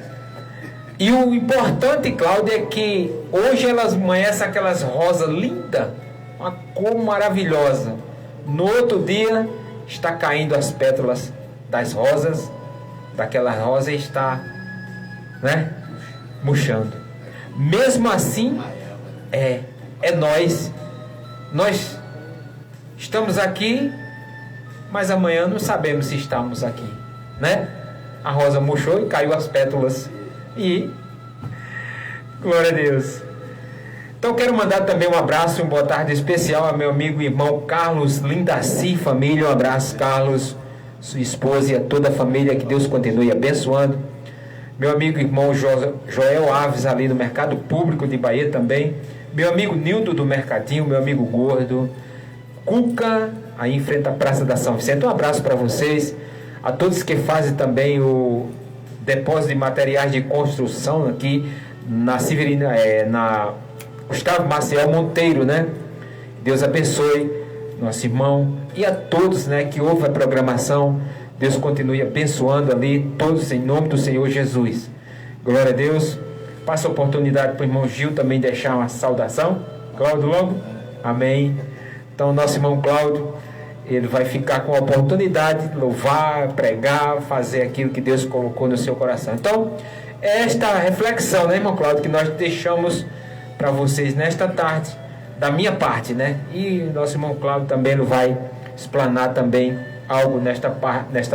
E o importante, Cláudio, é que hoje elas amanhecem aquelas rosas lindas, uma cor maravilhosa. No outro dia está caindo as pétalas das rosas, daquela rosa está, né, murchando. Mesmo assim, nós estamos aqui, mas amanhã não sabemos se estamos aqui, né? A rosa murchou e caiu as pétalas. E glória a Deus. Então quero mandar também um abraço e uma boa tarde especial ao meu amigo e irmão Carlos Lindaci, família. Um abraço, Carlos, sua esposa e a toda a família, que Deus continue abençoando. Meu amigo e irmão Joel Aves, ali do Mercado Público de Bahia também. Meu amigo Nildo do Mercadinho, meu amigo Gordo, Cuca, aí em frente à Praça da São Vicente. Um abraço para vocês, a todos que fazem também o depósito de materiais de construção aqui na Severina, na Gustavo Maciel Monteiro, né? Deus abençoe nosso irmão e a todos, né, que ouvem a programação. Deus continue abençoando ali todos em nome do Senhor Jesus. Glória a Deus. Passa a oportunidade para o irmão Gil também deixar uma saudação. Cláudio logo. Amém. Então nosso irmão Cláudio, ele vai ficar com a oportunidade de louvar, pregar, fazer aquilo que Deus colocou no seu coração. Então, esta reflexão, né, irmão Cláudio, que nós deixamos para vocês nesta tarde, da minha parte, né? E nosso irmão Cláudio também vai explanar também algo nesta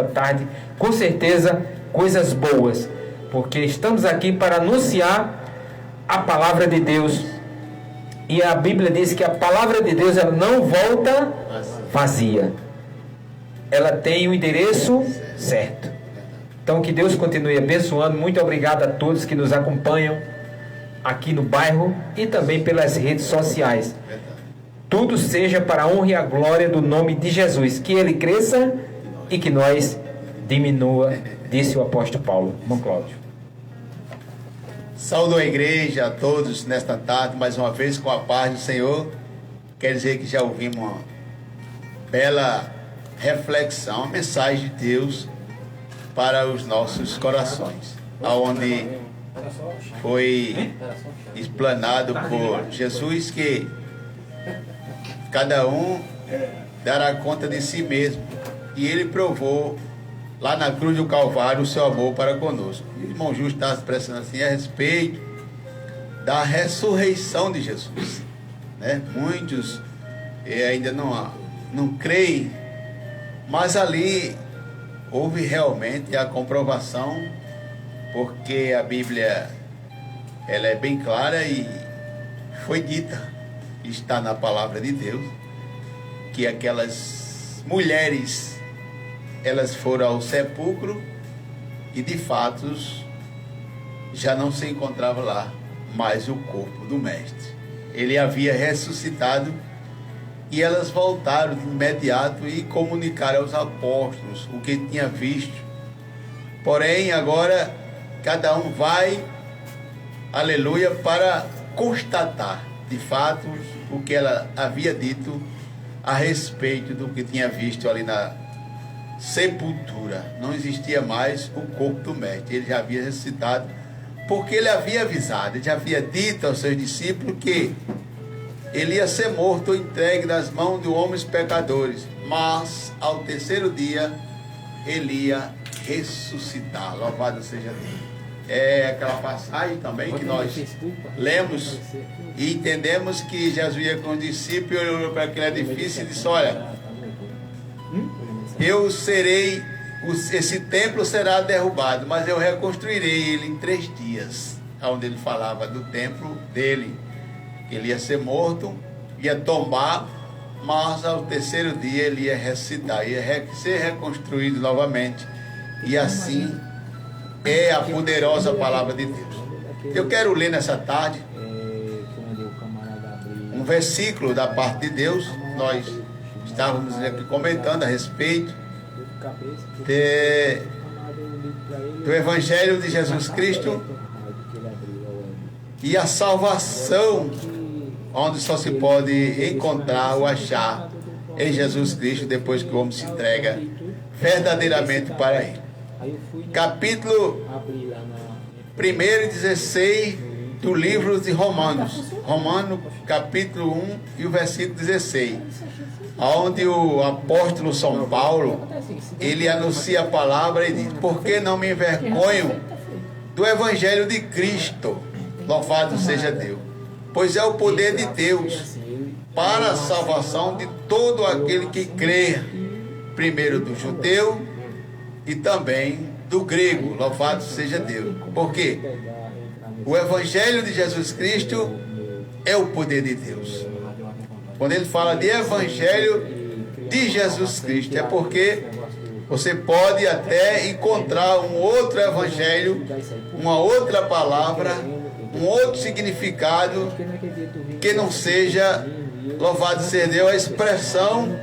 tarde, com certeza coisas boas, porque estamos aqui para anunciar a palavra de Deus, e a Bíblia diz que a palavra de Deus ela não volta vazia, ela tem o endereço certo. Então que Deus continue abençoando. Muito obrigado a todos que nos acompanham aqui no bairro e também pelas redes sociais. Tudo seja para a honra e a glória do nome de Jesus, que ele cresça e que nós diminua, disse o apóstolo Paulo. Irmão Cláudio. Saúdo a igreja, a todos nesta tarde, mais uma vez com a paz do Senhor. Quer dizer que já ouvimos uma bela reflexão, uma mensagem de Deus para os nossos corações, aonde foi explanado por Jesus que cada um dará conta de si mesmo, e ele provou lá na cruz do Calvário o seu amor para conosco. E o irmão Justo está expressando assim a respeito da ressurreição de Jesus, né? Muitos ainda não creem, mas ali houve realmente a comprovação, porque a Bíblia ela é bem clara e foi dita, está na palavra de Deus, que aquelas mulheres elas foram ao sepulcro e de fato já não se encontrava lá mais o corpo do mestre. Ele havia ressuscitado e elas voltaram de imediato e comunicaram aos apóstolos o que tinha visto. Porém, agora cada um vai, aleluia, para constatar de fato o que ela havia dito a respeito do que tinha visto ali na sepultura. Não existia mais o corpo do mestre. Ele já havia ressuscitado, porque ele havia avisado, ele já havia dito aos seus discípulos que ele ia ser morto ou entregue nas mãos de homens pecadores, mas ao terceiro dia ele ia ressuscitar. Louvado seja Deus. É aquela passagem também que nós lemos e entendemos que Jesus ia com os discípulos, olhou para aquele edifício e disse: olha, eu serei, esse templo será derrubado, mas eu reconstruirei ele em 3 dias. Onde ele falava do templo dele. Ele ia ser morto, ia tombar, mas ao terceiro dia ele ia ressuscitar, ia ser reconstruído novamente. E assim é a poderosa palavra de Deus. Eu quero ler nessa tarde um versículo da parte de Deus. Nós estávamos aqui comentando a respeito do Evangelho de Jesus Cristo e a salvação, onde só se pode encontrar ou achar em Jesus Cristo depois que o homem se entrega verdadeiramente para Ele. Capítulo 1 e 16 do livro de Romanos, capítulo 1 e o versículo 16, onde o apóstolo São Paulo, ele anuncia a palavra e diz: porque não me envergonho do Evangelho de Cristo, louvado seja Deus, pois é o poder de Deus para a salvação de todo aquele que crê, primeiro do judeu e também do grego, louvado seja Deus. Porque o Evangelho de Jesus Cristo é o poder de Deus. Quando ele fala de Evangelho de Jesus Cristo, é porque você pode até encontrar um outro Evangelho, uma outra palavra, um outro significado que não seja, louvado seja Deus, a expressão,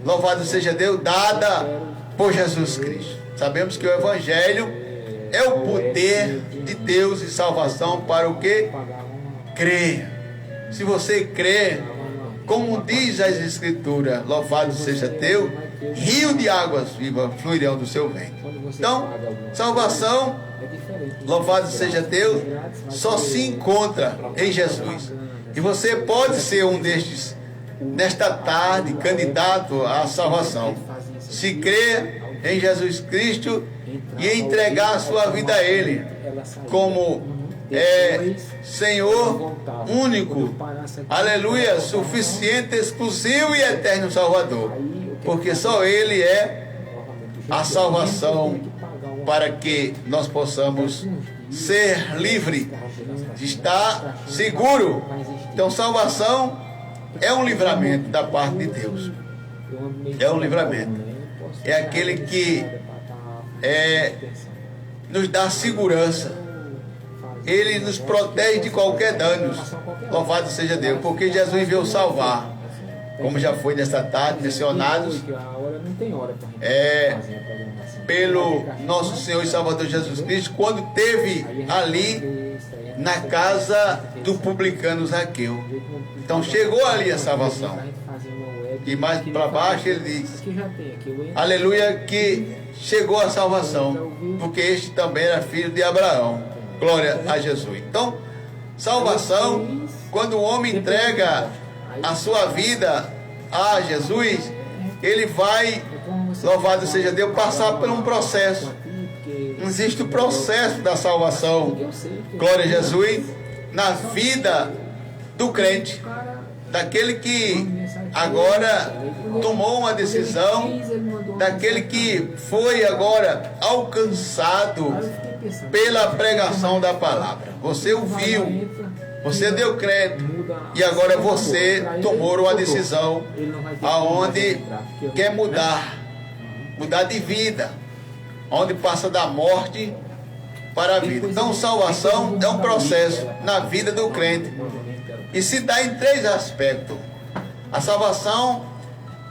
louvado seja Deus, dada por Jesus Cristo. Sabemos que o Evangelho é o poder de Deus e salvação para o que? Crê. Se você crê, como diz as Escrituras, louvado seja Deus, rio de águas vivas fluirão do seu ventre. Então, salvação, louvado seja Deus, só se encontra em Jesus. E você pode ser um destes, nesta tarde, candidato à salvação. Se crê em Jesus Cristo e entregar a sua vida a Ele como Senhor único, aleluia, suficiente, exclusivo e eterno Salvador, porque só Ele é a salvação para que nós possamos ser livre, estar seguro. Então, salvação é um livramento da parte de Deus. É um livramento. É aquele que nos dá segurança. Ele nos protege de qualquer dano. Louvado seja Deus, porque Jesus veio salvar. Como já foi nesta tarde mencionados, pelo nosso Senhor e Salvador Jesus Cristo, quando teve ali na casa do publicano Zaqueu. Então chegou ali a salvação. E mais para baixo ele diz, aleluia, que chegou a salvação, porque este também era filho de Abraão. Glória a Jesus. Então, salvação, quando o homem entrega a sua vida a Jesus, ele vai, louvado seja Deus, passar por um processo. Existe o processo da salvação, glória a Jesus, na vida do crente, daquele que agora tomou uma decisão, daquele que foi agora alcançado pela pregação da palavra. Você ouviu, você deu crédito e agora você tomou uma decisão aonde quer mudar de vida, onde passa da morte para a vida. Então, salvação é um processo na vida do crente e se dá em 3 aspectos. A salvação,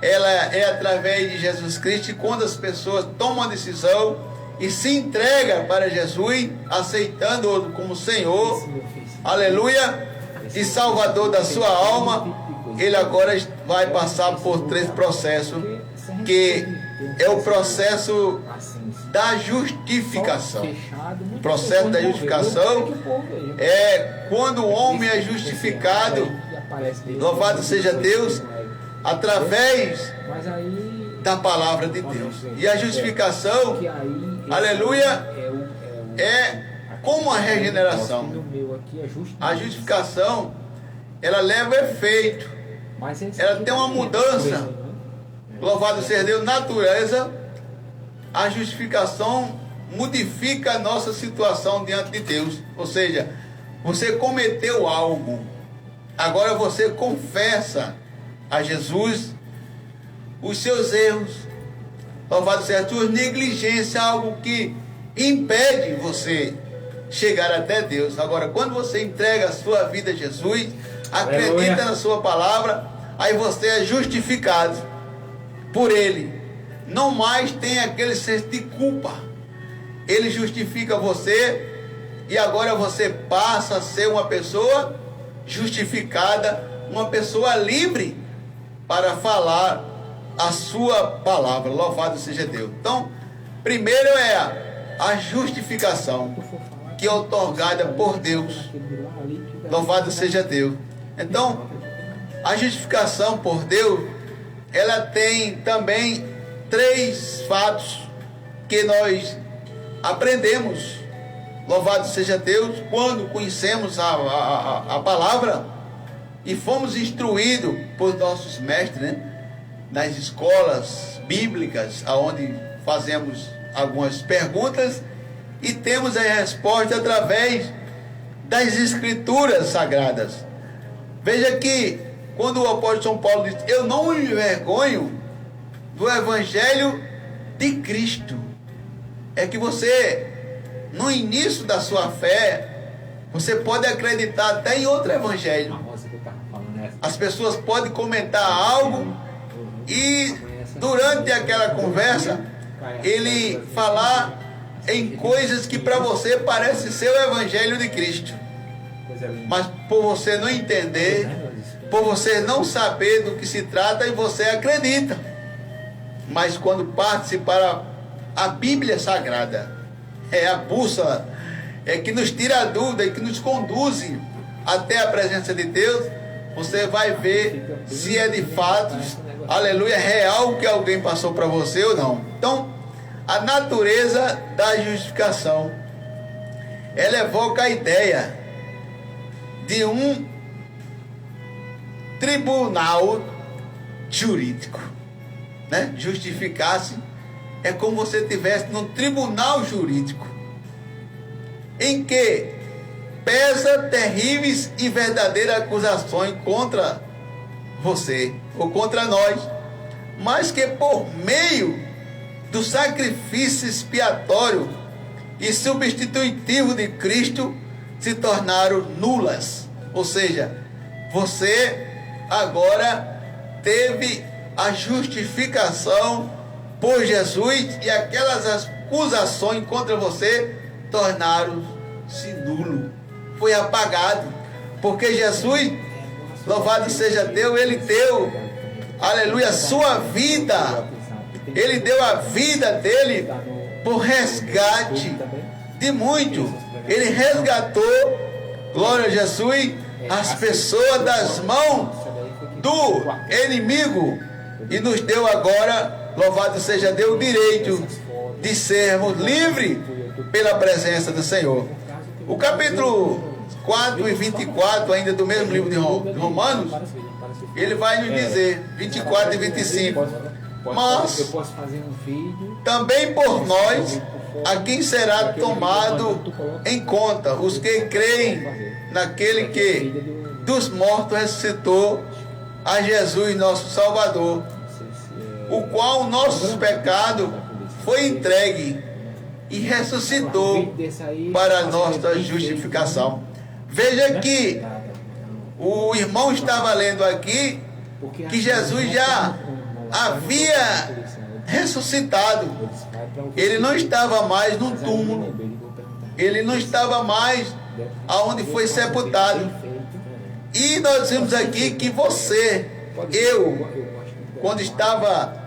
ela é através de Jesus Cristo, e quando as pessoas tomam a decisão e se entregam para Jesus, aceitando-o como Senhor, aleluia, e Salvador da sua alma, ele agora vai passar por 3 processos, que é o processo da justificação. O processo da justificação é quando o homem é justificado, louvado seja Deus, através da palavra de Deus. E a justificação, aleluia, é como a regeneração. A justificação, ela leva efeito, ela tem uma mudança, louvado seja Deus, natureza. A justificação modifica a nossa situação diante de Deus. Ou seja, você cometeu algo, agora você confessa a Jesus os seus erros, louvado seja a sua negligência, algo que impede você chegar até Deus. Agora, quando você entrega a sua vida a Jesus, acredita na sua palavra, aí você é justificado por Ele. Não mais tem aquele senso de culpa. Ele justifica você e agora você passa a ser uma pessoa justificada, uma pessoa livre para falar a sua palavra. Louvado seja Deus. Então, primeiro é a justificação, que é otorgada por Deus. Louvado seja Deus. Então, a justificação por Deus, ela tem também 3 fatos que nós aprendemos, louvado seja Deus, quando conhecemos a palavra e fomos instruídos por nossos mestres, né? Nas escolas bíblicas, onde fazemos algumas perguntas e temos a resposta através das escrituras sagradas. Veja que quando o apóstolo São Paulo diz, eu não me envergonho do Evangelho de Cristo, é que você, no início da sua fé, você pode acreditar até em outro Evangelho. As pessoas podem comentar algo e durante aquela conversa ele falar em coisas que para você parece ser o Evangelho de Cristo, mas por você não entender, por você não saber do que se trata, e você acredita. Mas quando parte para a Bíblia Sagrada, é a bússola, é que nos tira a dúvida e que nos conduz até a presença de Deus, você vai ver se é de fato, aleluia, real o que alguém passou para você ou não. Então, a natureza da justificação. Ela evoca a ideia de um tribunal jurídico, né? Justificar-se é como você estivesse num tribunal jurídico, em que pesa terríveis e verdadeiras acusações contra você ou contra nós, mas que por meio do sacrifício expiatório e substitutivo de Cristo se tornaram nulas. Ou seja, você agora teve a justificação por Jesus e aquelas acusações contra você tornaram-se nulo. Foi apagado, porque Jesus, louvado seja Deus, ele deu, aleluia, sua vida. Ele deu a vida dele por resgate de muito. Ele resgatou, glória a Jesus, as pessoas das mãos do inimigo e nos deu agora, louvado seja Deus, o direito de sermos livres pela presença do Senhor. O capítulo 4 e 24, ainda do mesmo livro de Romanos, ele vai nos dizer, 24 e 25, mas também por nós, a quem será tomado em conta, os que creem naquele que dos mortos ressuscitou a Jesus, nosso Salvador, o qual o nosso pecado foi entregue e ressuscitou para a nossa justificação. Veja que o irmão estava lendo aqui que Jesus já havia ressuscitado. Ele não estava mais num túmulo, ele não estava mais aonde foi sepultado. E nós vimos aqui que você, eu, quando estava,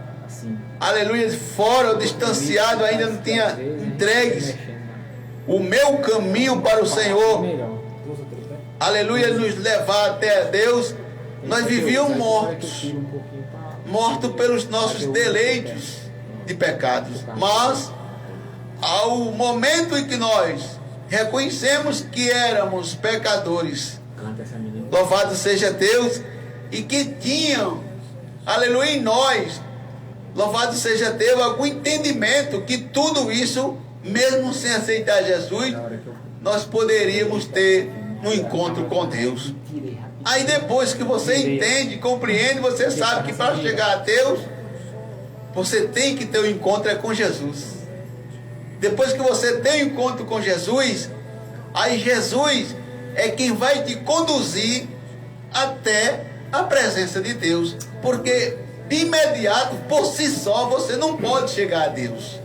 aleluia, fora ou distanciado, ainda não tinha entregues o meu caminho para o Senhor, aleluia, nos levar até Deus. Nós vivíamos mortos pelos nossos deleites de pecados. Mas ao momento em que nós reconhecemos que éramos pecadores, louvado seja Deus, e que tinham, aleluia, em nós, louvado seja Deus, algum entendimento que tudo isso, mesmo sem aceitar Jesus, nós poderíamos ter um encontro com Deus. Aí depois que você entende, compreende, você sabe que para chegar a Deus, você tem que ter um encontro com Jesus. Depois que você tem um encontro com Jesus, aí Jesus é quem vai te conduzir até a presença de Deus. Porque de imediato, por si só, você não pode chegar a Deus.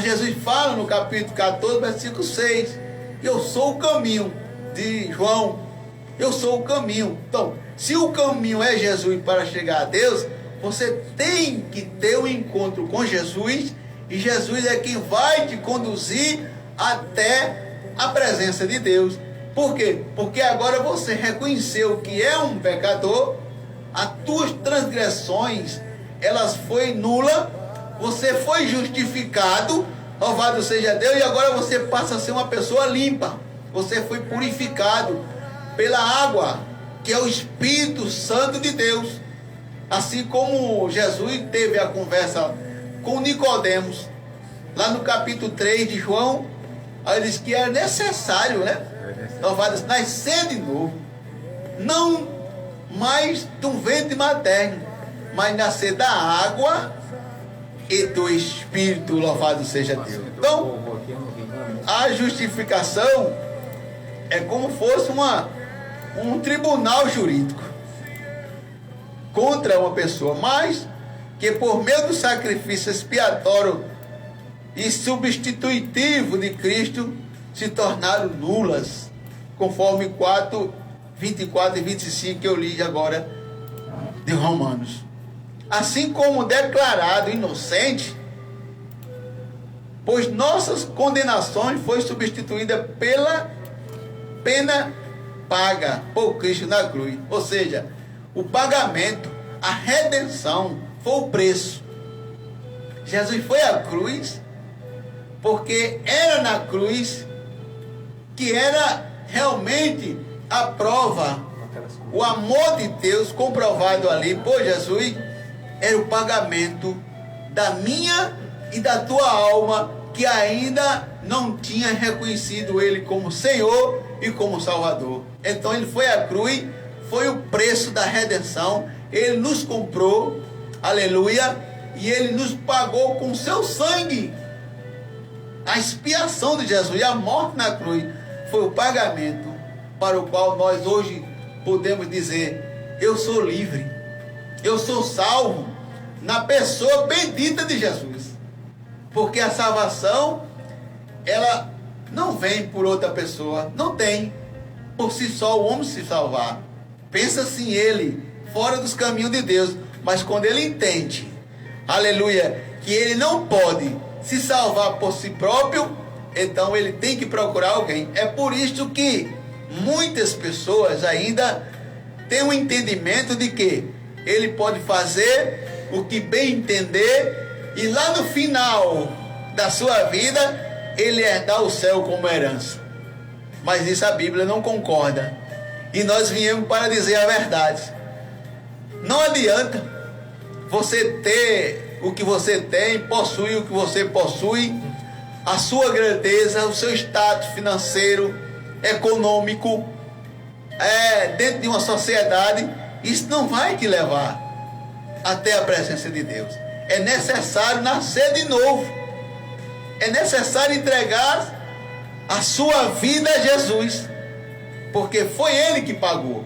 Jesus fala no capítulo 14, versículo 6, eu sou o caminho, de João, eu sou o caminho. Então, se o caminho é Jesus para chegar a Deus, você tem que ter um encontro com Jesus, e Jesus é quem vai te conduzir até a presença de Deus. Por quê? Porque agora você reconheceu que é um pecador, as tuas transgressões, elas foi nula, você foi justificado, louvado seja Deus, e agora você passa a ser uma pessoa limpa. Você foi purificado pela água, que é o Espírito Santo de Deus. Assim como Jesus teve a conversa com Nicodemos, lá no capítulo 3 de João, aí ele diz que é necessário, né? Louvado, nascer de novo, não mais de um ventre materno, mas nascer da água e do Espírito, louvado seja Deus. Então, a justificação é como fosse um tribunal jurídico contra uma pessoa, mas que por meio do sacrifício expiatório e substitutivo de Cristo se tornaram nulas, conforme 24 e 25 que eu li agora de Romanos. Assim como declarado inocente, pois nossas condenações foi substituída pela pena paga por Cristo na cruz. Ou seja, o pagamento, a redenção foi o preço. Jesus foi à cruz porque era na cruz que era realmente a prova, o amor de Deus comprovado ali por Jesus, era o pagamento da minha e da tua alma, que ainda não tinha reconhecido Ele como Senhor e como Salvador. Então Ele foi à cruz, foi o preço da redenção, Ele nos comprou, aleluia, e Ele nos pagou com seu sangue. A expiação de Jesus e a morte na cruz foi o pagamento para o qual nós hoje podemos dizer: eu sou livre, eu sou salvo na pessoa bendita de Jesus. Porque a salvação, ela não vem por outra pessoa, não tem por si só o homem se salvar. Pensa assim ele, fora dos caminhos de Deus, mas quando ele entende, aleluia, que ele não pode se salvar por si próprio, então ele tem que procurar alguém. É por isso que muitas pessoas ainda têm um entendimento de que ele pode fazer o que bem entender, e lá no final da sua vida ele herdar o céu como herança. Mas isso a Bíblia não concorda, e nós viemos para dizer a verdade. Não adianta você ter o que você tem, possuir o que você possui, a sua grandeza, o seu status financeiro, econômico, dentro de uma sociedade. Isso não vai te levar até a presença de Deus. É necessário nascer de novo. É necessário entregar a sua vida a Jesus, porque foi Ele que pagou.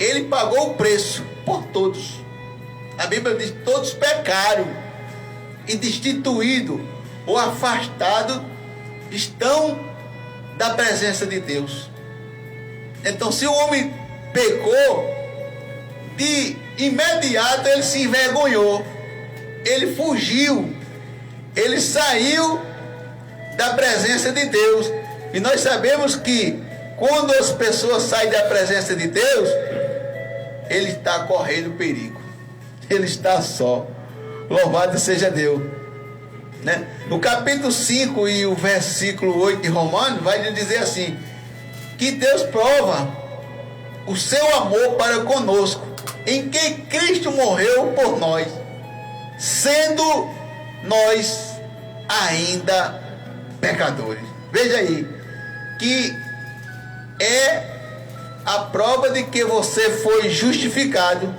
Ele pagou o preço por todos. A Bíblia diz: todos pecaram e destituídos ou afastados estão da presença de Deus. Então, se o homem pecou, de imediato ele se envergonhou, ele fugiu, ele saiu da presença de Deus. E nós sabemos que quando as pessoas saem da presença de Deus, ele está correndo perigo, ele está só. Louvado seja Deus, né? No capítulo 5 e o versículo 8 de Romanos vai dizer assim: que Deus prova o seu amor para conosco, em que Cristo morreu por nós, sendo nós ainda pecadores. Veja aí, que é a prova de que você foi justificado.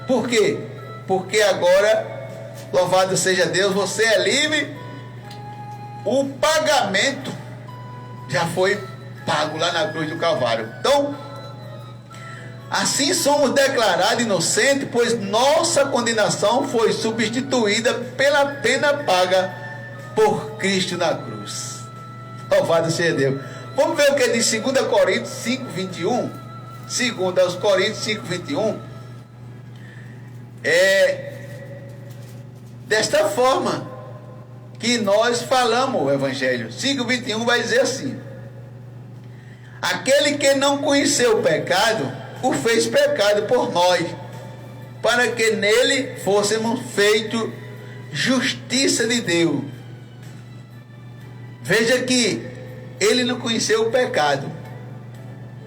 Por quê? Porque agora, louvado seja Deus, você é livre. O pagamento já foi pago lá na cruz do Calvário. Então, assim somos declarados inocentes, pois nossa condenação foi substituída pela pena paga por Cristo na cruz. Louvado seja Deus. Vamos ver o que diz 2 Coríntios 5, 21. 2 Coríntios 5, 21. Desta forma que nós falamos o Evangelho. 5, 21 vai dizer assim: aquele que não conheceu o pecado, o fez pecado por nós, para que nele fôssemos feitos justiça de Deus. Veja que ele não conheceu o pecado,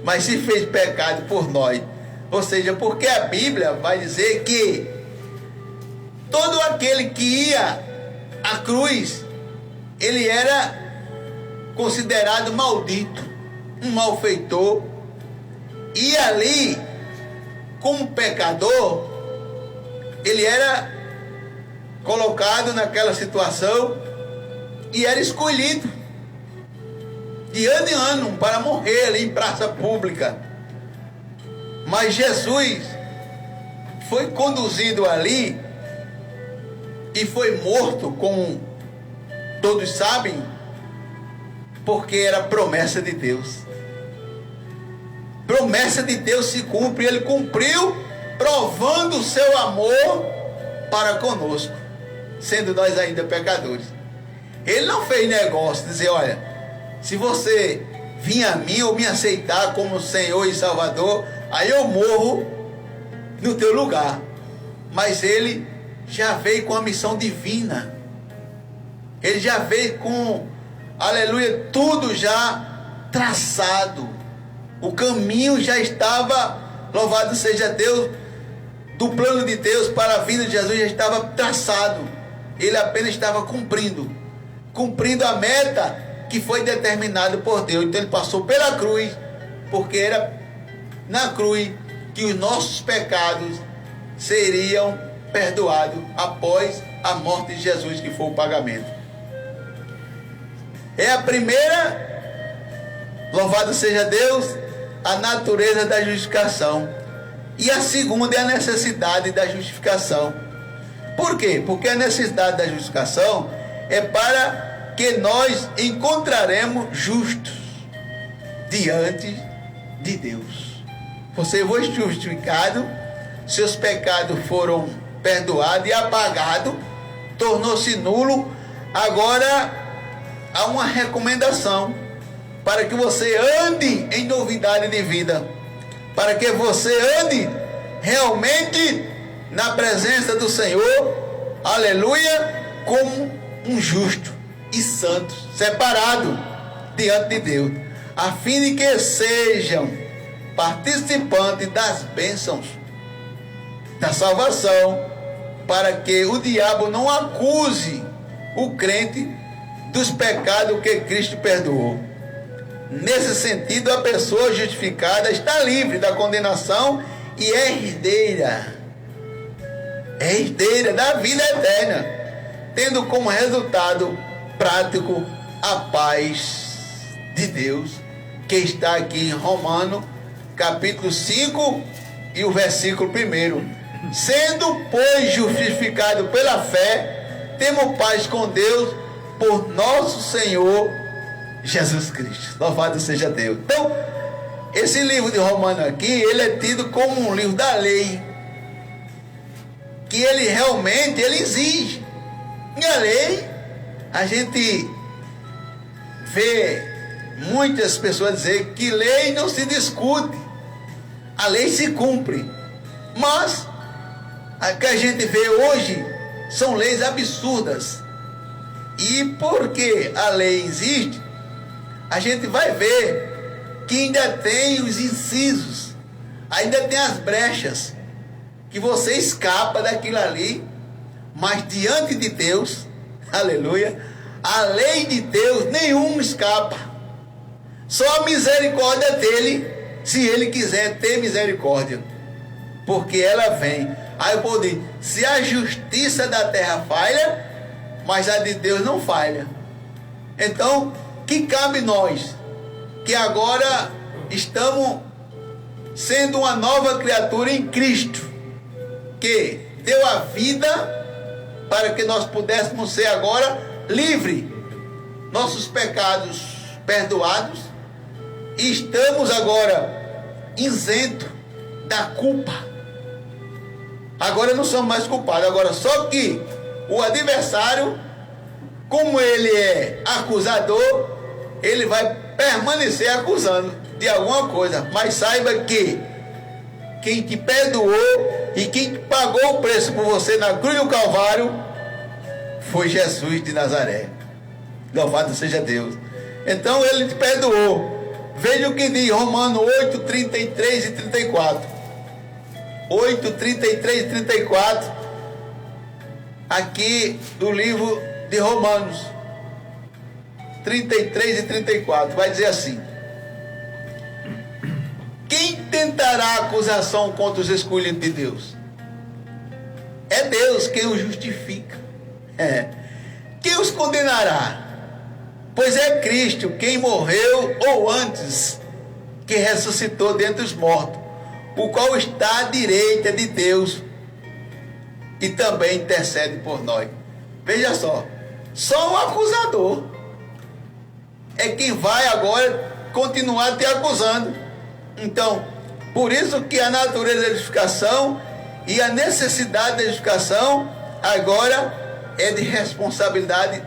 mas se fez pecado por nós. Ou seja, porque a Bíblia vai dizer que todo aquele que ia à cruz, ele era considerado maldito, um malfeitor. E ali, como pecador, ele era colocado naquela situação e era escolhido de ano em ano para morrer ali em praça pública. Mas Jesus foi conduzido ali e foi morto, como todos sabem, porque era promessa de Deus. Promessa de Deus se cumpre, ele cumpriu, provando o seu amor para conosco, sendo nós ainda pecadores. Ele não fez negócio, dizer: olha, se você vir a mim ou me aceitar como Senhor e Salvador, aí eu morro no teu lugar. Mas ele já veio com a missão divina. Ele já veio com, aleluia, tudo já traçado. O caminho já estava, louvado seja Deus, do plano de Deus para a vida de Jesus já estava traçado. Ele apenas estava cumprindo a meta que foi determinada por Deus. Então ele passou pela cruz, porque era na cruz que os nossos pecados seriam perdoados após a morte de Jesus, que foi o pagamento. É a primeira, louvado seja Deus, a natureza da justificação. E a segunda é a necessidade da justificação. Por quê? Porque a necessidade da justificação é para que nós encontraremos justos diante de Deus. Você foi justificado, seus pecados foram perdoados e apagados, tornou-se nulo. Agora há uma recomendação para que você ande em novidade de vida, para que você ande realmente na presença do Senhor, aleluia, como um justo e santo, separado diante de Deus, a fim de que sejam participantes das bênçãos da salvação, para que o diabo não acuse o crente dos pecados que Cristo perdoou. Nesse sentido, a pessoa justificada está livre da condenação e é herdeira da vida eterna, tendo como resultado prático a paz de Deus, que está aqui em Romanos, capítulo 5 e o versículo 1. Sendo, pois, justificado pela fé, temos paz com Deus por nosso Senhor Jesus Cristo. Louvado seja Deus. Então, esse livro de Romanos aqui, ele é tido como um livro da lei, que ele realmente exige. E a lei, a gente vê muitas pessoas dizer que lei não se discute, a lei se cumpre. Mas a que a gente vê hoje são leis absurdas. E porque a lei existe, a gente vai ver que ainda tem os incisos, ainda tem as brechas, que você escapa daquilo ali, mas diante de Deus, aleluia, a lei de Deus nenhum escapa. Só a misericórdia dele, se ele quiser ter misericórdia, porque ela vem. Aí eu vou dizer, se a justiça da terra falha, mas a de Deus não falha. Então, que cabe nós, que agora estamos sendo uma nova criatura em Cristo, que deu a vida para que nós pudéssemos ser agora livres, nossos pecados perdoados, e estamos agora isentos da culpa. Agora não somos mais culpados. Agora só que o adversário, como ele é acusador, ele vai permanecer acusando de alguma coisa. Mas saiba que quem te perdoou e quem pagou o preço por você na cruz do Calvário foi Jesus de Nazaré. Louvado seja Deus. Então ele te perdoou. Veja o que diz Romanos 8, 33 e 34. 8, 33 e 34. Aqui do livro de Romanos 33 e 34. Vai dizer assim: quem tentará acusação contra os escolhidos de Deus? É Deus quem os justifica. Quem os condenará? Pois é Cristo quem morreu, ou antes, que ressuscitou dentre os mortos, o qual está à direita de Deus e também intercede por nós. Veja só o acusador é quem vai agora continuar te acusando. Então, por isso que a natureza da justificação e a necessidade da justificação agora é de responsabilidade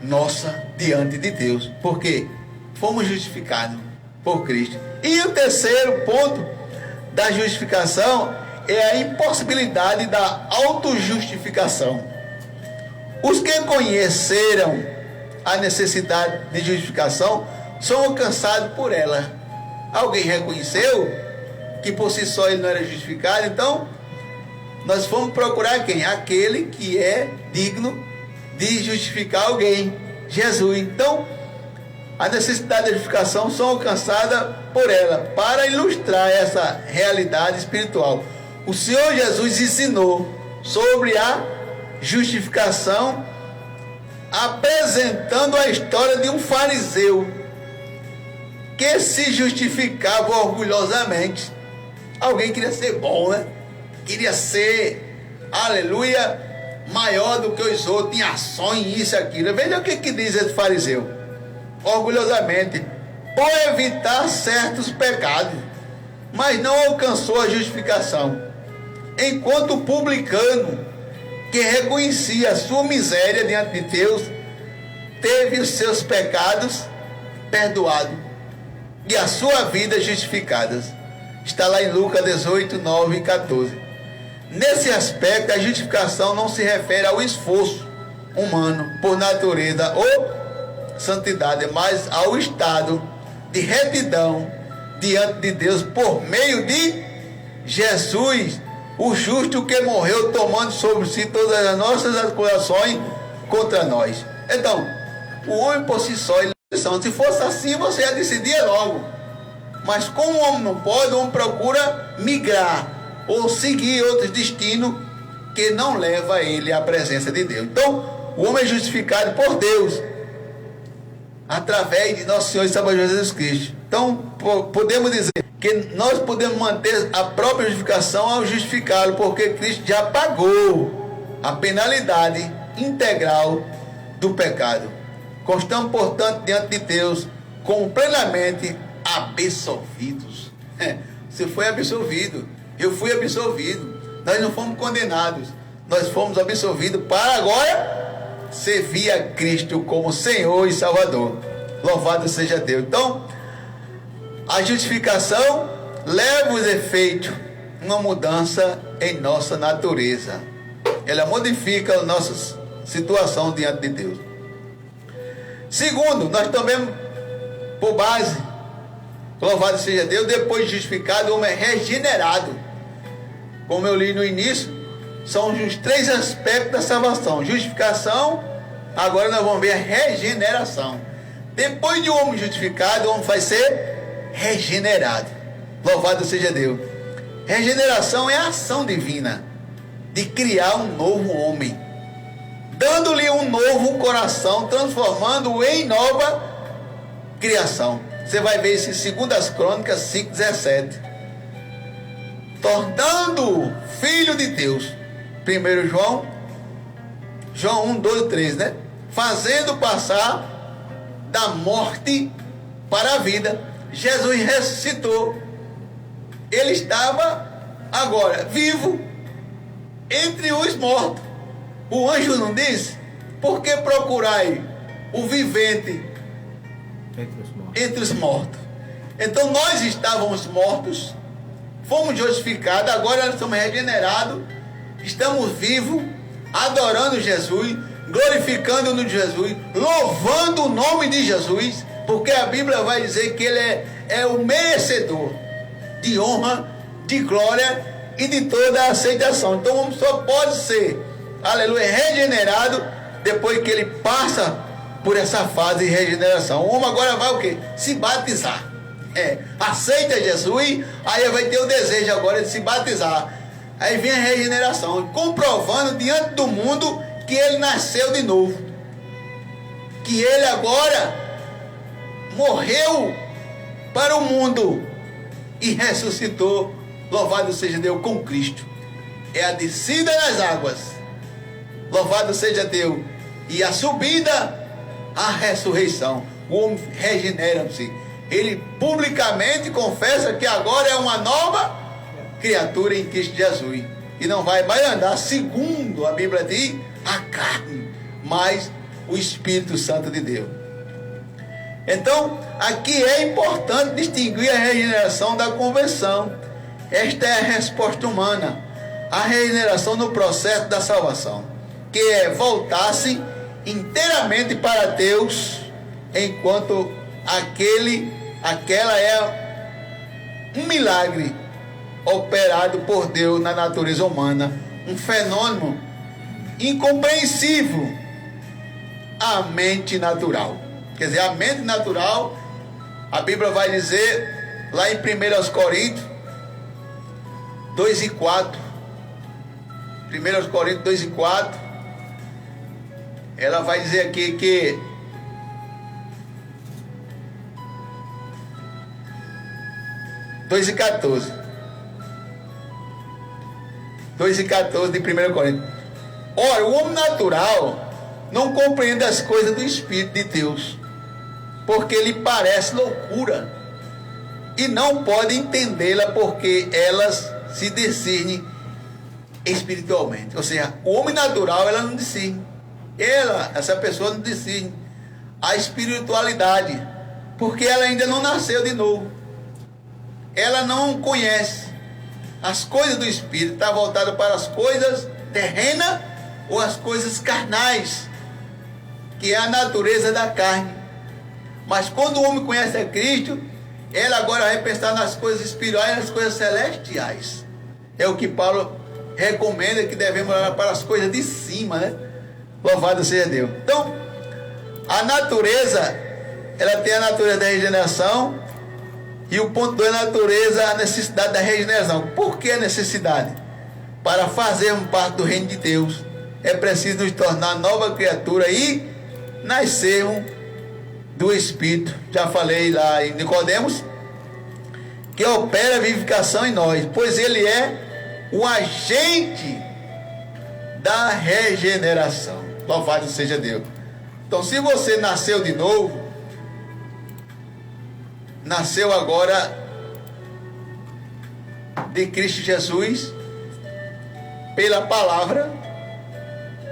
nossa diante de Deus, porque fomos justificados por Cristo. E o terceiro ponto da justificação é a impossibilidade da autojustificação. Os que conheceram a necessidade de justificação são alcançados por ela. Alguém reconheceu que por si só ele não era justificado? Então, nós vamos procurar quem? Aquele que é digno de justificar alguém, Jesus. Então, a necessidade de justificação são alcançadas por ela. Para ilustrar essa realidade espiritual, o Senhor Jesus ensinou sobre a justificação, apresentando a história de um fariseu que se justificava orgulhosamente. Alguém queria ser bom, né? Queria ser, aleluia, maior do que os outros, tinha ações, isso e aquilo. Veja o que diz esse fariseu. Orgulhosamente, por evitar certos pecados, mas não alcançou a justificação. Enquanto o publicano, que reconhecia a sua miséria diante de Deus, teve os seus pecados perdoados e a sua vida justificada. Está lá em Lucas 18, 9 e 14. Nesse aspecto, a justificação não se refere ao esforço humano por natureza ou santidade, mas ao estado de retidão diante de Deus por meio de Jesus, o justo que morreu tomando sobre si todas as nossas acusações contra nós. Então, o homem por si só, se fosse assim, você já decidia logo. Mas como o homem não pode, o homem procura migrar ou seguir outros destinos que não leva ele à presença de Deus. Então, o homem é justificado por Deus através de nosso Senhor e Salvador Jesus Cristo. Então, podemos dizer que nós podemos manter a própria justificação ao justificá-lo, porque Cristo já pagou a penalidade integral do pecado. Constamos, portanto, diante de Deus como plenamente absolvidos. Você foi absolvido, eu fui absolvido, nós não fomos condenados, nós fomos absolvidos para agora servir a Cristo como Senhor e Salvador. Louvado seja Deus. Então, a justificação leva os efeitos, uma mudança em nossa natureza. Ela modifica a nossa situação diante de Deus. Segundo, nós também, por base, louvado seja Deus, depois de justificado, o homem é regenerado. Como eu li no início, são os 3 aspectos da salvação: justificação, agora nós vamos ver a regeneração. Depois de um homem justificado, o homem vai ser regenerado. Louvado seja Deus. Regeneração é a ação divina de criar um novo homem, dando-lhe um novo coração, transformando-o em nova criação. Você vai ver isso em 2 Crônicas 5:17. Tornando filho de Deus. 1 João 1, 2, 3, né? Fazendo passar da morte para a vida. Jesus ressuscitou. Ele estava agora vivo entre os mortos. O anjo não disse: por que procurai o vivente entre os mortos? Então nós estávamos mortos, fomos justificados, agora nós somos regenerados, estamos vivos, adorando Jesus, glorificando no Jesus, louvando o nome de Jesus, porque a Bíblia vai dizer que ele é o merecedor de honra, de glória e de toda a aceitação. Então o homem só pode ser, aleluia, regenerado depois que ele passa por essa fase de regeneração. O homem agora vai o quê? Se batizar. Aceita Jesus, aí vai ter o desejo agora de se batizar. Aí vem a regeneração, comprovando diante do mundo que ele nasceu de novo, que ele agora morreu para o mundo e ressuscitou. Louvado seja Deus com Cristo. É a descida nas águas, louvado seja Deus, e a subida, a ressurreição. O homem regenera-se, ele publicamente confessa que agora é uma nova criatura em Cristo Jesus, e não vai mais andar segundo a Bíblia diz a carne, mas o Espírito Santo de Deus. Então aqui é importante distinguir a regeneração da conversão. Esta é a resposta humana à regeneração no processo da salvação, que é voltar-se inteiramente para Deus, enquanto aquela é um milagre operado por Deus na natureza humana, um fenômeno incompreensível à mente natural. Quer dizer, a mente natural, a Bíblia vai dizer lá em 1 Coríntios 2 e 4, 1 Coríntios 2 e 4, ela vai dizer aqui que (2 e 14) 2 e 14 de 1 Coríntios. Ora, o homem natural não compreende as coisas do Espírito de Deus, porque lhe parece loucura, e não pode entendê-la, porque elas se discernem espiritualmente. Ou seja, o homem natural, ela não discerne. Essa pessoa não discerne a espiritualidade, porque ela ainda não nasceu de novo. Ela não conhece as coisas do Espírito, está voltada para as coisas terrenas ou as coisas carnais, que é a natureza da carne. Mas quando o homem conhece a Cristo, ela agora vai pensar nas coisas espirituais, nas coisas celestiais. É o que Paulo recomenda, que devemos olhar para as coisas de cima, né? Louvado seja Deus. Então, a natureza, ela tem a natureza da regeneração, e o ponto 2 é a natureza, a necessidade da regeneração. Por que a necessidade? Para fazermos parte do reino de Deus, é preciso nos tornar nova criatura e nascermos do Espírito. Já falei lá em Nicodemos, que opera a vivificação em nós, pois ele é o agente da regeneração. Louvado seja Deus. Então, se você nasceu de novo, nasceu agora de Cristo Jesus, pela palavra,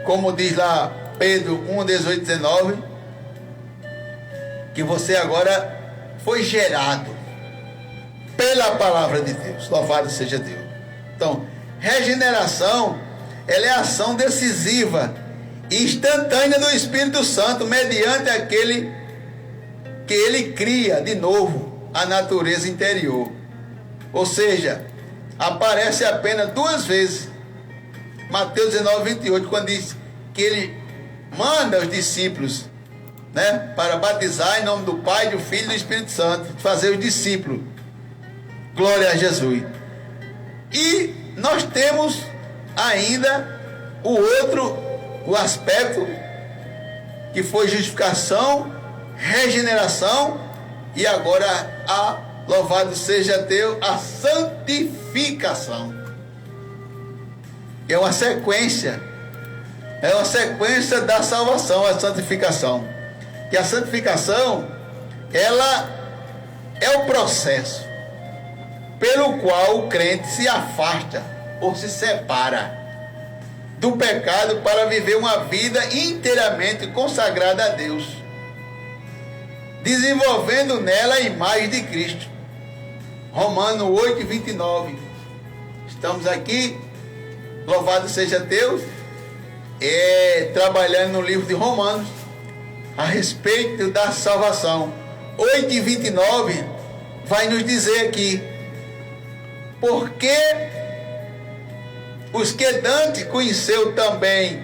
como diz lá Pedro 1, 18, 19, que você agora foi gerado pela palavra de Deus. Louvado seja Deus. Então, regeneração, ela é a ação decisiva e instantânea do Espírito Santo, mediante aquele que ele cria de novo a natureza interior. Ou seja, aparece apenas 2 vezes. Mateus 19, 28, quando diz que ele manda os discípulos, né, para batizar em nome do Pai, do Filho e do Espírito Santo, fazer os discípulos. Glória a Jesus. E nós temos ainda o aspecto que foi justificação, regeneração, e agora louvado seja Deus, a santificação. É uma sequência da salvação, a santificação. E a santificação, ela é o processo pelo qual o crente se afasta ou se separa do pecado para viver uma vida inteiramente consagrada a Deus, desenvolvendo nela a imagem de Cristo. Romanos 8, 29. Estamos aqui, louvado seja Deus, trabalhando no livro de Romanos a respeito da salvação. 8 e 29 vai nos dizer aqui: porque os que Dante conheceu também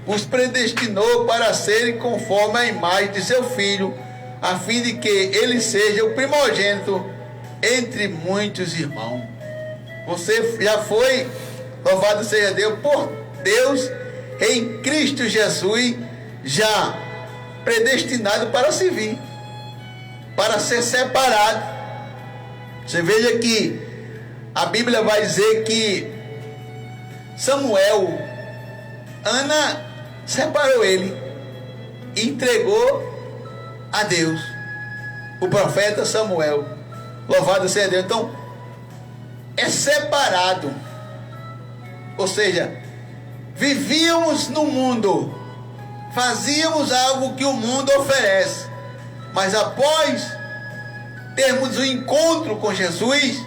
os predestinou para serem conforme a imagem de seu Filho, a fim de que ele seja o primogênito entre muitos irmãos. Você já foi, louvado seja Deus, por Deus em Cristo Jesus, já predestinado para servir, para ser separado. Você veja que a Bíblia vai dizer que Samuel, Ana separou ele e entregou a Deus, o profeta Samuel. Louvado seja Deus. Então, é separado. Ou seja, vivíamos no mundo, fazíamos algo que o mundo oferece, mas após termos o encontro com Jesus,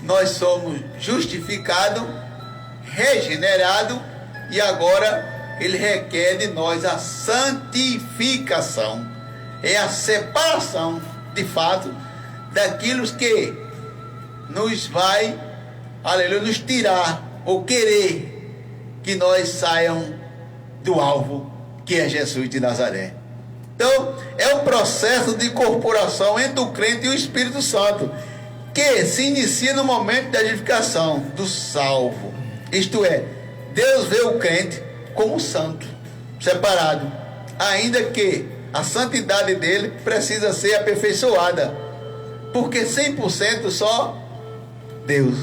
nós somos justificados, regenerados, e agora Ele requer de nós a santificação. É a separação, de fato, daquilo que nos vai, aleluia, nos tirar ou querer que nós saiam do alvo, que é Jesus de Nazaré. Então, é um processo de incorporação entre o crente e o Espírito Santo, que se inicia no momento da edificação do salvo. Isto é, Deus vê o crente como santo, separado, ainda que a santidade dele precisa ser aperfeiçoada, porque 100% só Deus.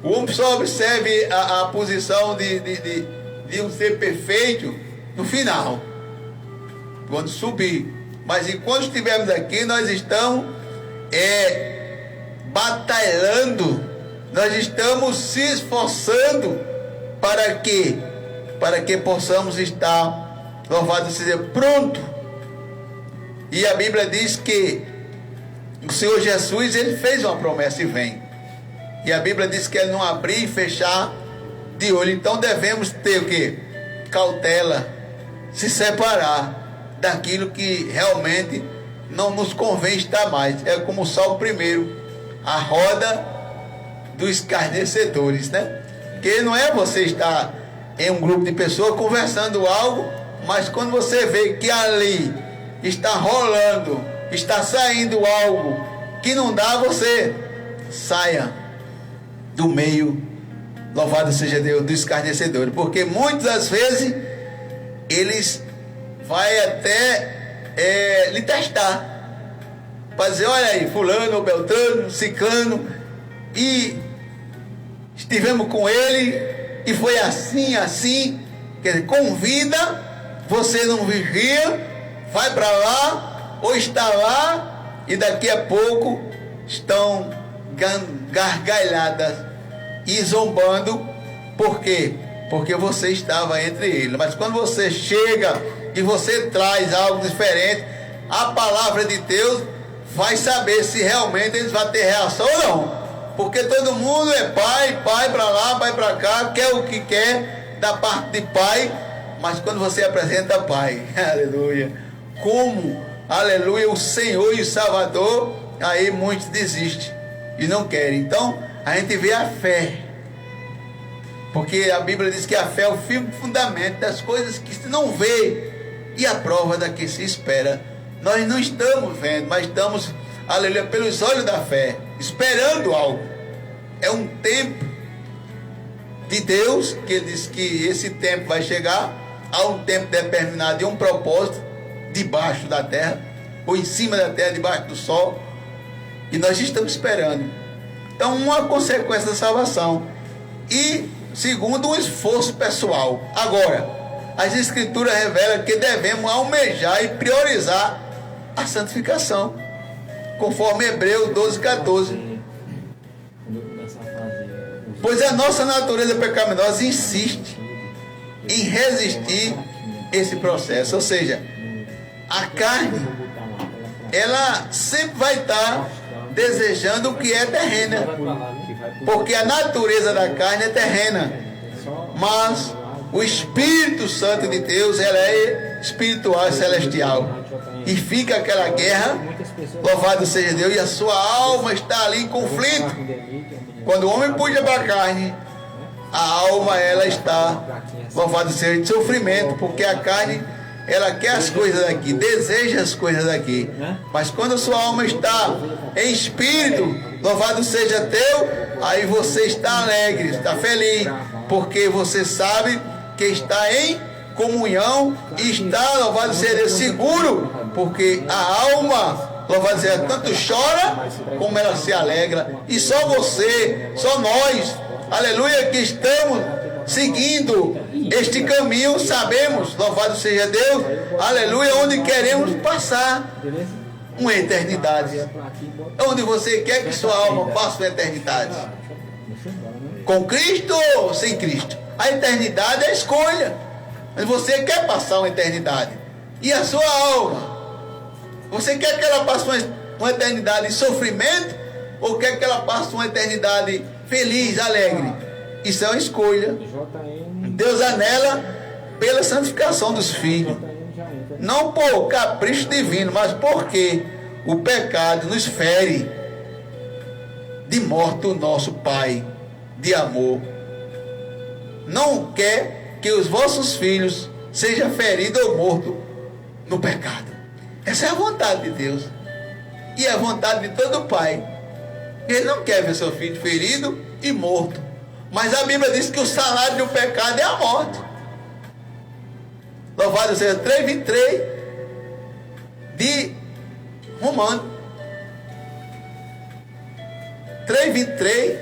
O homem só observe a posição de um ser perfeito no final, quando subir. Mas enquanto estivermos aqui, nós estamos batalhando, nós estamos se esforçando para que possamos estar, louvado seja, pronto. E a Bíblia diz que o Senhor Jesus, Ele fez uma promessa e vem. E a Bíblia diz que é não abrir e fechar de olho. Então devemos ter o quê? Cautela, se separar daquilo que realmente não nos convém estar mais. É como o Salmo 1, a roda dos escarnecedores, né? Porque não é você estar em um grupo de pessoas conversando algo, mas quando você vê que ali está rolando, está saindo algo que não dá, você saia do meio, louvado seja Deus, do escarnecedor, porque muitas das vezes eles vai até lhe testar, para dizer, olha aí, fulano, beltrano, ciclano, e estivemos com ele, e foi assim, quer dizer, convida, você não vigia, vai para lá, ou está lá, e daqui a pouco estão gargalhadas e zombando. Por quê? Porque você estava entre eles. Mas quando você chega e você traz algo diferente, a palavra de Deus vai saber se realmente eles vão ter reação ou não. Porque todo mundo é pai para lá, pai para cá, quer o que quer da parte de pai, mas quando você apresenta pai, aleluia, como, aleluia, o Senhor e o Salvador, aí muitos desistem e não querem. Então a gente vê a fé, porque a Bíblia diz que a fé é o firme fundamento das coisas que se não vê e a prova da que se espera. Nós não estamos vendo, mas estamos, aleluia, pelos olhos da fé, esperando algo. É um tempo de Deus, que Ele diz que esse tempo vai chegar. Há um tempo determinado e um propósito debaixo da terra, ou em cima da terra, debaixo do sol, e nós estamos esperando. Então, uma consequência da salvação, e segundo, um esforço pessoal. Agora, as Escrituras revelam que devemos almejar e priorizar a santificação, conforme Hebreus 12:14. Pois a nossa natureza pecaminosa insiste em resistir esse processo. Ou seja, a carne, ela sempre vai estar desejando o que é terrena, porque a natureza da carne é terrena, mas o Espírito Santo de Deus, ela é espiritual e celestial. E fica aquela guerra, louvado seja Deus, e a sua alma está ali em conflito. Quando o homem puxa para a carne, a alma, ela está, louvado seja, de sofrimento, porque a carne, ela quer as coisas daqui, deseja as coisas daqui. Mas quando a sua alma está em espírito, louvado seja Deus, aí você está alegre, está feliz, porque você sabe que está em comunhão e está, louvado seja Deus, seguro, porque a alma, louvado seja, tanto chora como ela se alegra. E só você, só nós, aleluia, que estamos seguindo este caminho, sabemos, louvado seja Deus, aleluia, onde queremos passar uma eternidade. Onde você quer que sua alma passe uma eternidade? Com Cristo ou sem Cristo? A eternidade é a escolha. Mas você quer passar uma eternidade. E a sua alma? Você quer que ela passe uma eternidade em sofrimento? ou quer que ela passe uma eternidade feliz, alegre. Isso é uma escolha. Deus anela pela santificação dos filhos. Não por capricho divino, mas porque o pecado nos fere de morte o nosso Pai de amor. Não quer que os vossos filhos sejam feridos ou mortos no pecado. Essa é a vontade de Deus. E é a vontade de todo pai. Ele não quer ver seu filho ferido e morto. Mas a Bíblia diz que o salário do pecado é a morte. Louvado seja 3:23 de Romanos. 3:23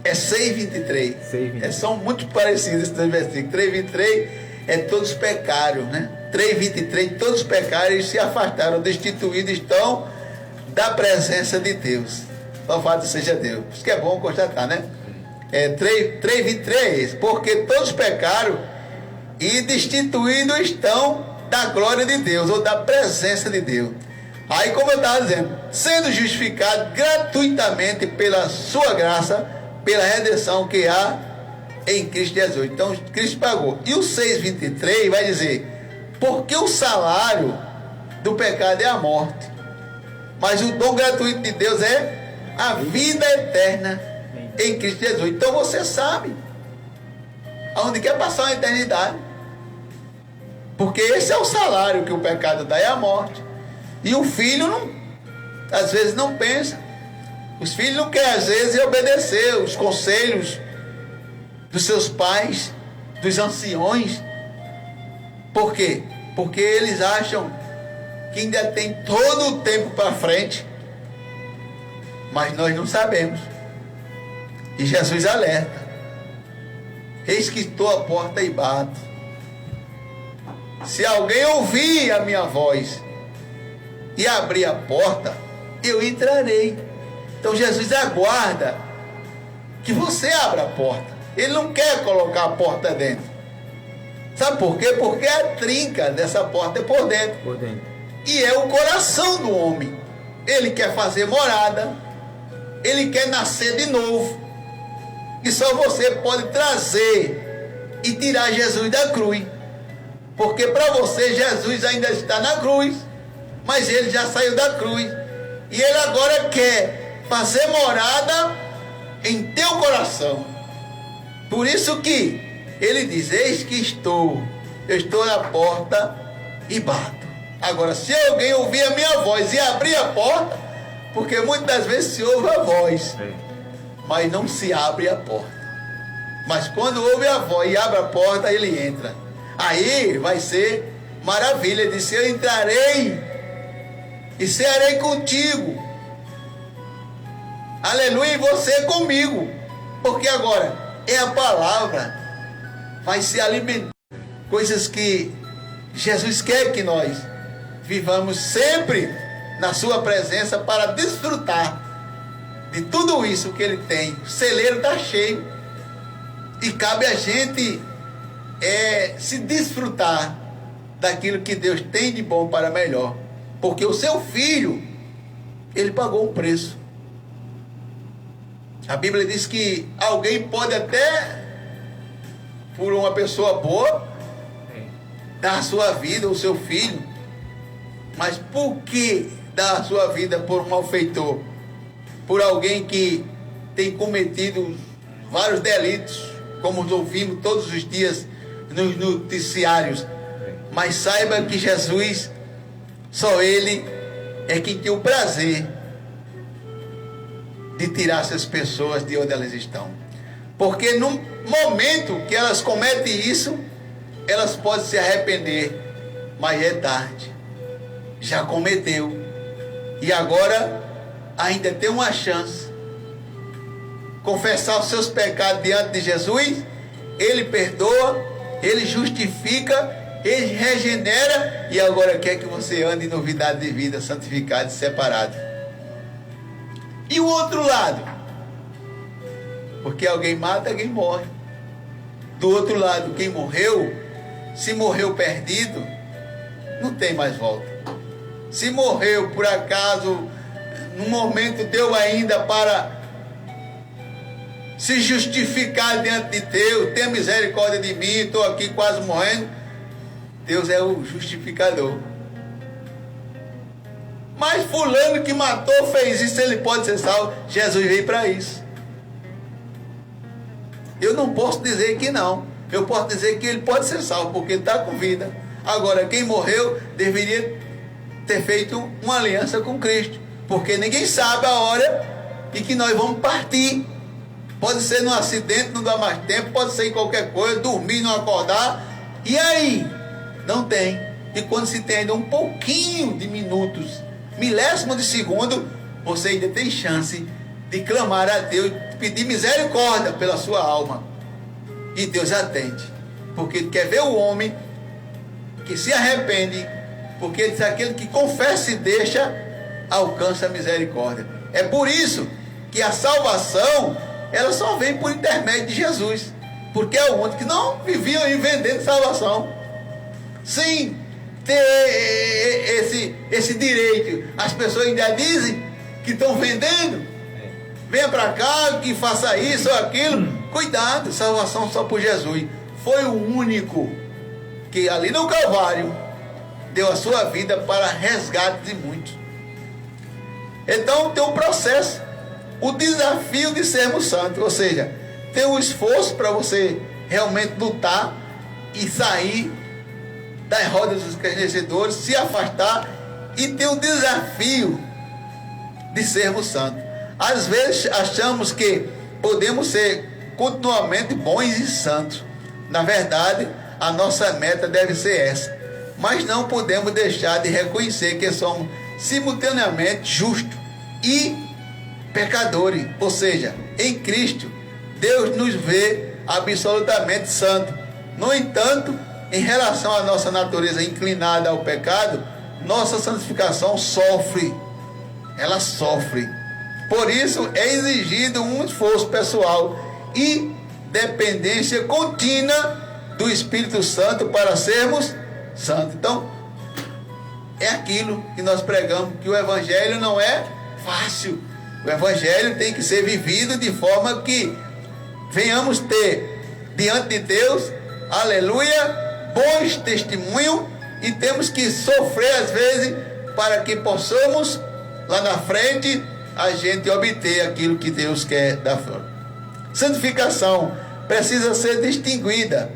é 6:23. São muito parecidos esses dois versículos. 3:23 é todos pecaram, né? 3:23, todos pecaram e se afastaram, destituídos estão da presença de Deus. Louvado seja Deus. Isso que é bom constatar, né? 3:23, porque todos pecaram e destituídos estão da glória de Deus, ou da presença de Deus. Aí, como eu estava dizendo, sendo justificado gratuitamente pela sua graça, pela redenção que há em Cristo Jesus. Então, Cristo pagou. E o 6:23 vai dizer, porque o salário do pecado é a morte, mas o dom gratuito de Deus é a vida eterna em Cristo Jesus. Então você sabe aonde quer passar uma eternidade, porque esse é o salário que o pecado dá, é a morte. E o filho não, às vezes não pensa. Os filhos não querem às vezes obedecer os conselhos dos seus pais, dos anciões. Por quê? Porque eles acham que ainda tem todo o tempo para frente, mas nós não sabemos. E Jesus alerta: eis que estou à porta e bato. Se alguém ouvir a minha voz e abrir a porta, eu entrarei. Então Jesus aguarda que você abra a porta. Ele não quer colocar a porta dentro. Sabe por quê? Porque a trinca dessa porta é por dentro. Por dentro. E é o coração do homem. Ele quer fazer morada. Ele quer nascer de novo. E só você pode trazer e tirar Jesus da cruz. Porque para você Jesus ainda está na cruz, mas ele já saiu da cruz. E ele agora quer fazer morada em teu coração. Por isso que ele diz: eis que eu estou na porta e bato. Agora, se alguém ouvir a minha voz e abrir a porta, porque muitas das vezes se ouve a voz, mas não se abre a porta. Mas quando ouve a voz e abre a porta, ele entra. Aí vai ser maravilha. Ele disse: eu entrarei e cearei contigo. Aleluia, e você comigo. Porque agora é a palavra, vai se alimentar. Coisas que Jesus quer que nós vivamos sempre na sua presença para desfrutar de tudo isso que ele tem. O celeiro está cheio e cabe a gente se desfrutar daquilo que Deus tem de bom para melhor, porque o seu filho, ele pagou um preço. A Bíblia diz que alguém pode até, por uma pessoa boa, dar a sua vida ao seu filho, mas por que dar a sua vida por um malfeitor? Por alguém que tem cometido vários delitos, como ouvimos todos os dias nos noticiários. Mas saiba que Jesus, só Ele é quem tem o prazer de tirar essas pessoas de onde elas estão. Porque no momento que elas cometem isso, elas podem se arrepender, mas é tarde. Já cometeu. E agora ainda tem uma chance. Confessar os seus pecados diante de Jesus, Ele perdoa, Ele justifica, Ele regenera, e agora quer que você ande em novidade de vida, santificado e separado. E o outro lado? Porque alguém mata, alguém morre. Do outro lado, quem morreu, se morreu perdido, não tem mais volta. Se morreu por acaso, no momento deu ainda para se justificar diante de Deus, tenha misericórdia de mim, estou aqui quase morrendo. Deus é o justificador. Mas fulano que matou, fez isso, ele pode ser salvo. Jesus veio para isso. Eu não posso dizer que não. Eu posso dizer que ele pode ser salvo, porque ele está com vida. Agora, quem morreu deveria ter feito uma aliança com Cristo, porque ninguém sabe a hora em que nós vamos partir. Pode ser num acidente, não dá mais tempo, pode ser em qualquer coisa, dormir, não acordar. E aí? Não tem. E quando se tem ainda um pouquinho de minutos, milésimo de segundo, você ainda tem chance de clamar a Deus, pedir misericórdia pela sua alma. E Deus atende, porque Ele quer ver o homem que se arrepende, porque Ele diz: aquele que confessa e deixa, alcança a misericórdia. É por isso que a salvação, ela só vem por intermédio de Jesus, porque é o único que não vivia aí vendendo salvação. Sim, ter esse direito. As pessoas ainda dizem que estão vendendo. Venha para cá, que faça isso ou aquilo. Cuidado, salvação só por Jesus. Foi o único que ali no Calvário deu a sua vida para resgate de muitos. Então tem um processo, o desafio de sermos santos, ou seja, tem um esforço para você realmente lutar e sair das rodas dos escarnecedores, se afastar, e tem o desafio de sermos santos. Às vezes achamos que podemos ser continuamente bons e santos. Na verdade, a nossa meta deve ser essa. Mas não podemos deixar de reconhecer que somos simultaneamente justos e pecadores. Ou seja, em Cristo, Deus nos vê absolutamente santos. No entanto, em relação à nossa natureza inclinada ao pecado, nossa santificação sofre. Ela sofre. Por isso é exigido um esforço pessoal e dependência contínua do Espírito Santo para sermos santos. Então, é aquilo que nós pregamos, que o Evangelho não é fácil. O Evangelho tem que ser vivido de forma que venhamos ter diante de Deus, aleluia, bons testemunhos, e temos que sofrer às vezes para que possamos lá na frente a gente obter aquilo que Deus quer da forma. Santificação precisa ser distinguida.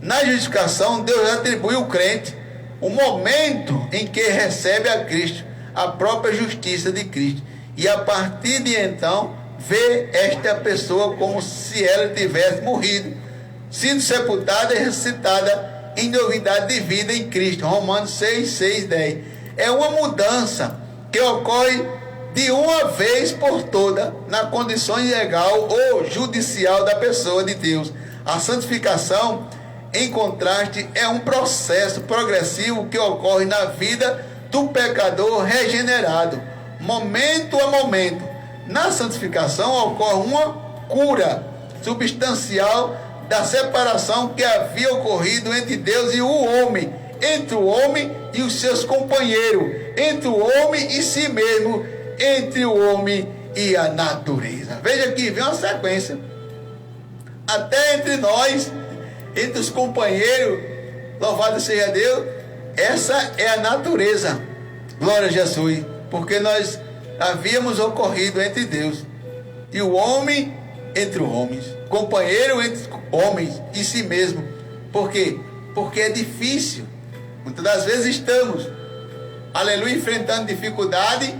Na justificação, Deus atribui ao crente o momento em que recebe a Cristo, a própria justiça de Cristo, e a partir de então vê esta pessoa como se ela tivesse morrido, sido sepultada e ressuscitada em novidade de vida em Cristo. Romanos 6, 6, 10. É uma mudança que ocorre de uma vez por toda na condição legal ou judicial da pessoa de Deus. A santificação, em contraste, é um processo progressivo que ocorre na vida do pecador regenerado, momento a momento. Na santificação ocorre uma cura substancial da separação que havia ocorrido entre Deus e o homem, entre o homem e os seus companheiros, entre o homem e si mesmo, entre o homem e a natureza. Veja que vem uma sequência. Até entre nós, entre os companheiros, louvado seja Deus, essa é a natureza. Glória a Jesus. Porque nós havíamos ocorrido entre Deus e o homem entre os homens, companheiro entre homens e si mesmo. Por quê? Porque é difícil. Muitas das vezes estamos, aleluia, enfrentando dificuldade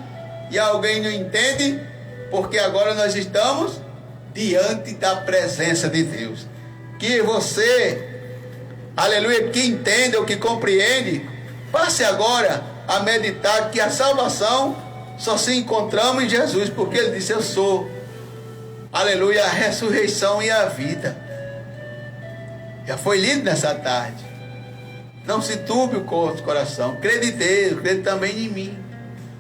e alguém não entende, porque agora nós estamos diante da presença de Deus. Que você, aleluia, que entende ou que compreende, passe agora a meditar que a salvação só se encontramos em Jesus, porque Ele disse: eu sou, aleluia, a ressurreição e a vida. Já foi lido nessa tarde. Não se turbe o coração, crede em Deus, crede também em mim.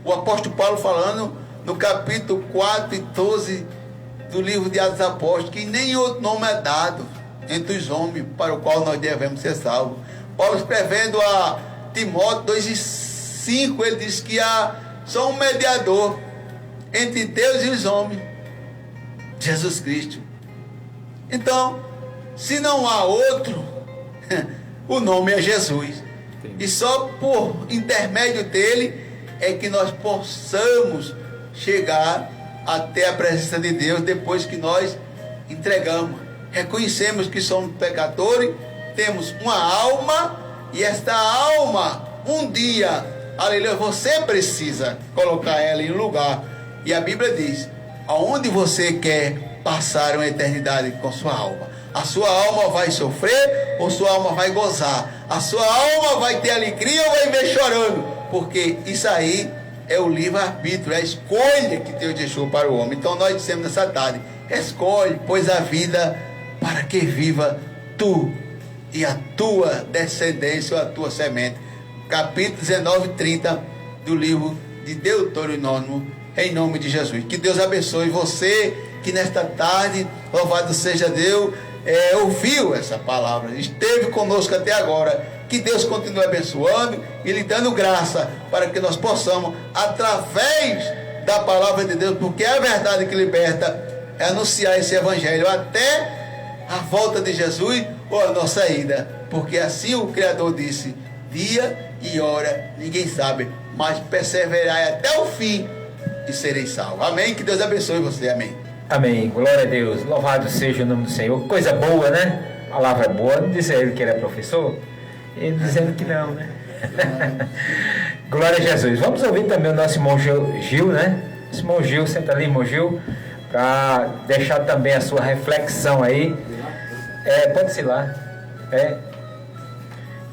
O apóstolo Paulo falando no capítulo 4 e 12 do livro de Atos dos Apóstolos, que nem outro nome é dado entre os homens para o qual nós devemos ser salvos. Paulo escrevendo a Timóteo 2,5 5, ele diz que há só um mediador entre Deus e os homens, Jesus Cristo. Então, se não há outro, o nome é Jesus. E só por intermédio dele é que nós possamos chegar até a presença de Deus depois que nós entregamos. Reconhecemos que somos pecadores, temos uma alma, e esta alma, um dia, aleluia, você precisa colocar ela em lugar. E a Bíblia diz: aonde você quer passar uma eternidade com sua alma? A sua alma vai sofrer ou sua alma vai gozar? A sua alma vai ter alegria ou vai ver chorando? Porque isso aí é o livre-arbítrio, é a escolha que Deus deixou para o homem. Então nós dissemos nessa tarde: escolhe, pois a vida, para que viva tu e a tua descendência ou a tua semente. Capítulo 19, 30 do livro de Deuteronômio, em nome de Jesus. Que Deus abençoe você que nesta tarde, louvado seja Deus, ouviu essa palavra, esteve conosco até agora. Que Deus continue abençoando e lhe dando graça para que nós possamos, através da palavra de Deus, porque é a verdade que liberta, é anunciar esse evangelho até a volta de Jesus ou a nossa ida, porque assim o Criador disse: dia e hora ninguém sabe, mas perseverai até o fim e sereis salvos. Amém? Que Deus abençoe você. Amém. Amém. Glória a Deus. Louvado seja o nome do Senhor. Coisa boa, né? A palavra é boa. Não disse ele que ele é professor? Ele dizendo que não, né? Glória a Jesus. Vamos ouvir também o nosso irmão Gil, né? Esse irmão Gil, senta ali, irmão Gil, para deixar também a sua reflexão aí. Pode ser lá.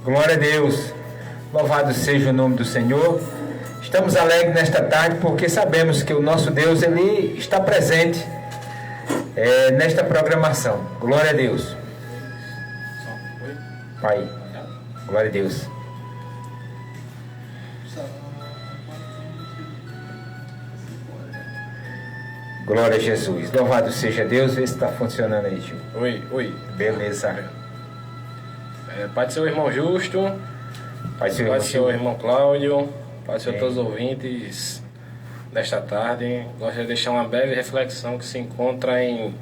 Glória a Deus. Louvado seja o nome do Senhor. Estamos alegres nesta tarde porque sabemos que o nosso Deus, ele está presente nesta programação. Glória a Deus. Pai, glória a Deus. Glória a Jesus. Louvado seja Deus. Vê se está funcionando aí, tio. Oi. Beleza. Pai do seu irmão Justo, Pai do seu irmão Cláudio, Pai do seu todos os ouvintes desta tarde. Gostaria de deixar uma breve reflexão que se encontra em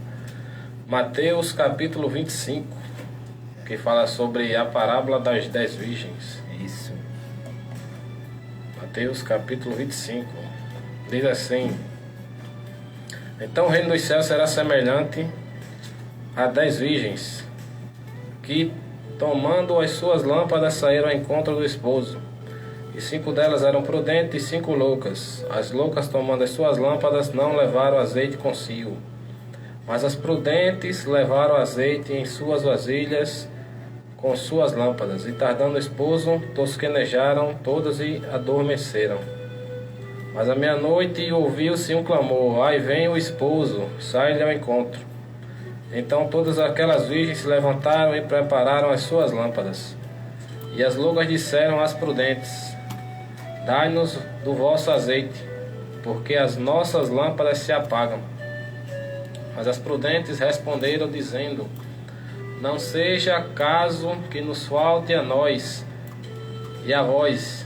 Mateus capítulo 25, que fala sobre a parábola das 10 virgens. Isso. Mateus capítulo 25 diz assim: então o reino dos céus será semelhante a 10 virgens que, tomando as suas lâmpadas, saíram ao encontro do esposo. E 5 delas eram prudentes e 5 loucas. As loucas, tomando as suas lâmpadas, não levaram azeite consigo, mas as prudentes levaram azeite em suas vasilhas com suas lâmpadas. E tardando o esposo, tosquenejaram todas e adormeceram. Mas à meia-noite ouviu-se um clamor: ai, vem o esposo, sai-lhe ao encontro. Então todas aquelas virgens se levantaram e prepararam as suas lâmpadas. E as loucas disseram às prudentes: dai-nos do vosso azeite, porque as nossas lâmpadas se apagam. Mas as prudentes responderam, dizendo: não seja caso que nos falte a nós e a vós.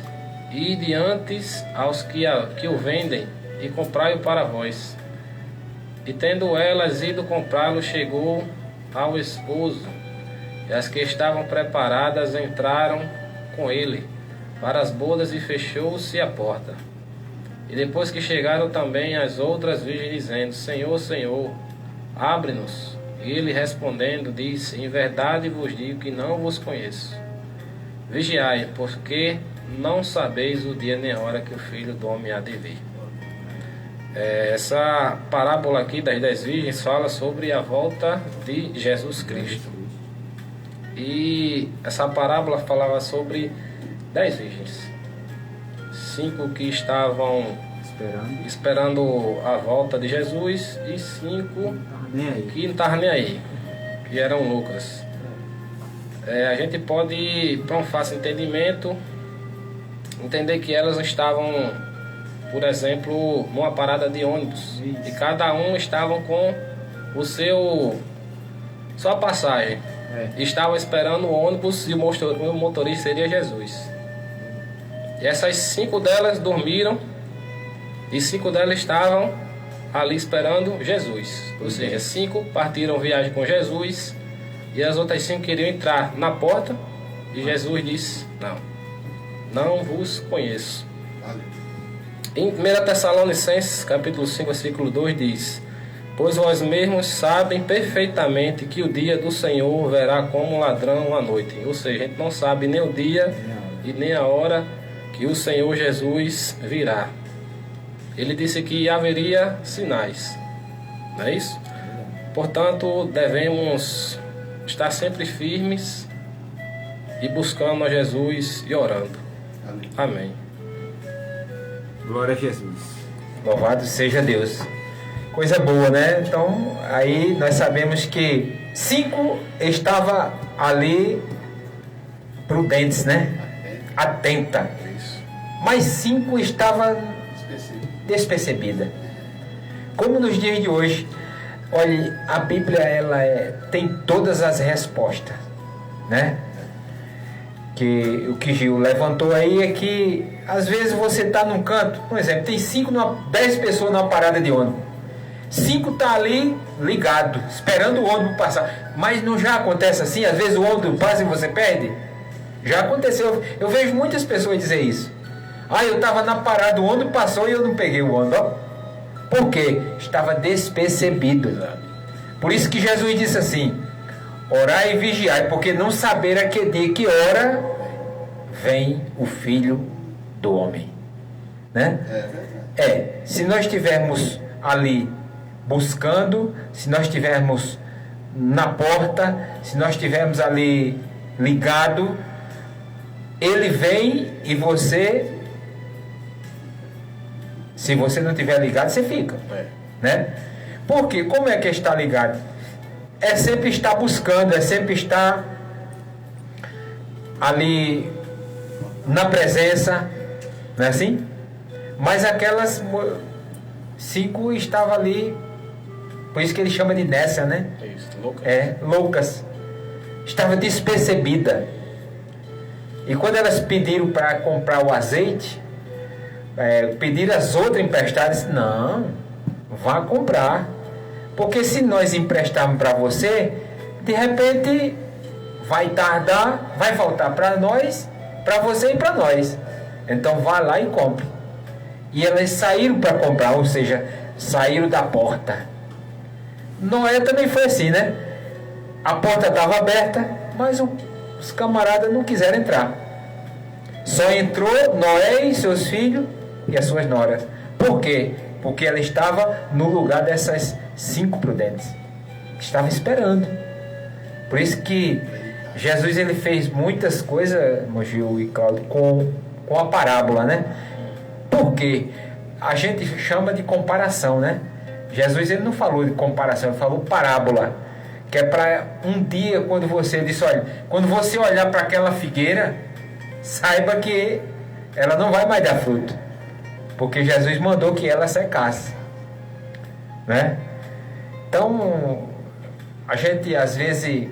Ide antes aos que o vendem e comprai-o para vós. E tendo elas ido comprá-lo, chegou ao esposo, e as que estavam preparadas entraram com ele para as bodas, e fechou-se a porta. E depois que chegaram também as outras virgens, dizendo: Senhor, Senhor, abre-nos. E ele respondendo disse: em verdade vos digo que não vos conheço. Vigiai, porque não sabeis o dia nem a hora que o Filho do Homem há de vir. Essa parábola aqui das 10 virgens fala sobre a volta de Jesus Cristo. E essa parábola falava sobre 10 virgens. 5 que estavam esperando a volta de Jesus e 5 que não estavam nem aí, que eram loucas. A gente pode, para um fácil entendimento, entender que elas estavam, por exemplo, numa parada de ônibus. E cada um estavam com sua passagem. Estavam esperando o ônibus e o motorista seria Jesus. E essas 5 delas dormiram e 5 delas estavam ali esperando Jesus. Ou seja, 5 partiram viagem com Jesus e as outras 5 queriam entrar na porta e Jesus disse: não vos conheço. Em 1 Tessalonicenses, capítulo 5, versículo 2 diz: pois vós mesmos sabem perfeitamente que o dia do Senhor verá como ladrão à noite. Ou seja, a gente não sabe nem o dia e nem a hora que o Senhor Jesus virá. Ele disse que haveria sinais, não é isso? Portanto, devemos estar sempre firmes e buscando a Jesus e orando. Amém. Glória a Jesus. Louvado seja Deus. Coisa boa, né? Então, aí nós sabemos que 5 estavam ali prudentes, né? Atenta. Mas 5 estavam despercebida. Como nos dias de hoje, olhe, a Bíblia tem todas as respostas, né? Que o que Gil levantou aí é que às vezes você está num canto, por exemplo, tem 10 pessoas numa parada de ônibus, 5 tá ali ligado, esperando o ônibus passar. Mas não já acontece assim? Às vezes o ônibus passa e você perde? Já aconteceu. Eu vejo muitas pessoas dizer isso. Eu estava na parada, o ônibus passou e eu não peguei o ônibus. Por quê? Estava despercebido. Por isso que Jesus disse assim: orai e vigiai, porque não saber a que dia, que hora vem o Filho do Homem, né? Se nós estivermos ali buscando, se nós estivermos na porta, se nós estivermos ali ligado, ele vem e você, se você não estiver ligado, você fica, né? Porque como é que está ligado? É sempre estar buscando, é sempre estar ali na presença, não é assim? Mas aquelas 5 estavam ali, por isso que ele chama de Nécia, né? Loucas. Estava despercebida. E quando elas pediram para comprar o azeite, pediram as outras emprestadas, não, vá comprar. Porque se nós emprestarmos para você, de repente vai tardar, vai faltar para nós, para você e para nós. Então vá lá e compre. E elas saíram para comprar, ou seja, saíram da porta. Noé também foi assim, né? A porta estava aberta, mas os camaradas não quiseram entrar. Só entrou Noé e seus filhos e as suas noras. Por quê? Porque ela estava no lugar dessas 5 prudentes. Estava esperando. Por isso que Jesus ele fez muitas coisas, Gil e Cláudio, com a parábola, né? Porque a gente chama de comparação, né? Jesus ele não falou de comparação, ele falou parábola, que é para um dia quando você disse, olha, quando você olhar para aquela figueira, saiba que ela não vai mais dar fruto, porque Jesus mandou que ela secasse, né? Então a gente às vezes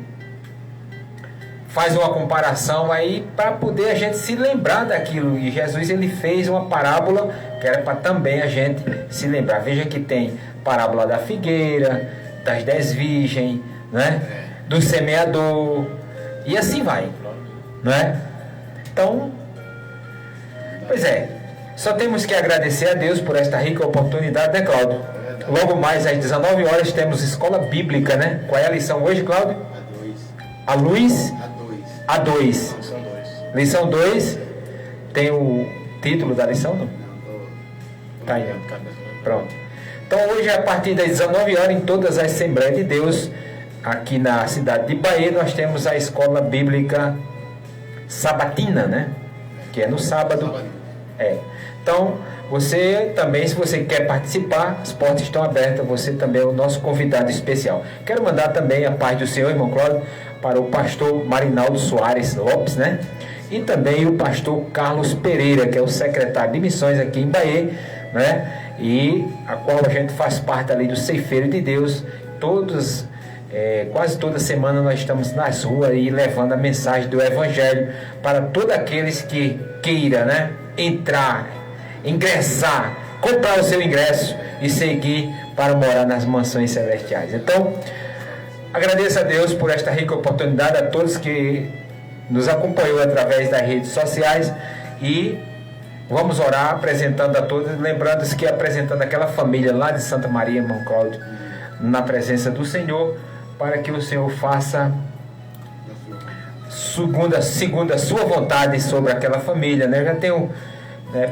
faz uma comparação aí para poder a gente se lembrar daquilo, e Jesus ele fez uma parábola que era para também a gente se lembrar. Veja que tem parábola da figueira, das 10 virgens, né? Do semeador, e assim vai, não é? Então, pois só temos que agradecer a Deus por esta rica oportunidade, né, Cláudio? Logo mais às 19 horas temos escola bíblica, né? Qual é a lição hoje, Cláudio? A luz? A2. Lição 2. Tem o título da lição, não? Tá aí, não? Pronto. Então hoje, a partir das 19 horas, em todas as Assembleias de Deus, aqui na cidade de Bahia, nós temos a escola bíblica sabatina, né? Que é no sábado. Então, você também, se você quer participar, as portas estão abertas, você também é o nosso convidado especial. Quero mandar também a paz do Senhor, irmão Cláudio, para o pastor Marinaldo Soares Lopes, né? E também o pastor Carlos Pereira, que é o secretário de missões aqui em Bahia, né? E a qual a gente faz parte ali do Ceifeiro de Deus. Quase toda semana nós estamos nas ruas aí levando a mensagem do Evangelho para todos aqueles que queiram, né? entrar, ingressar, comprar o seu ingresso e seguir para morar nas mansões celestiais. Então, agradeço a Deus por esta rica oportunidade, a todos que nos acompanhou através das redes sociais, e vamos orar apresentando a todos, lembrando-se que apresentando aquela família lá de Santa Maria, irmão Cláudio, na presença do Senhor, para que o Senhor faça segundo a sua vontade sobre aquela família, né? Eu já tenho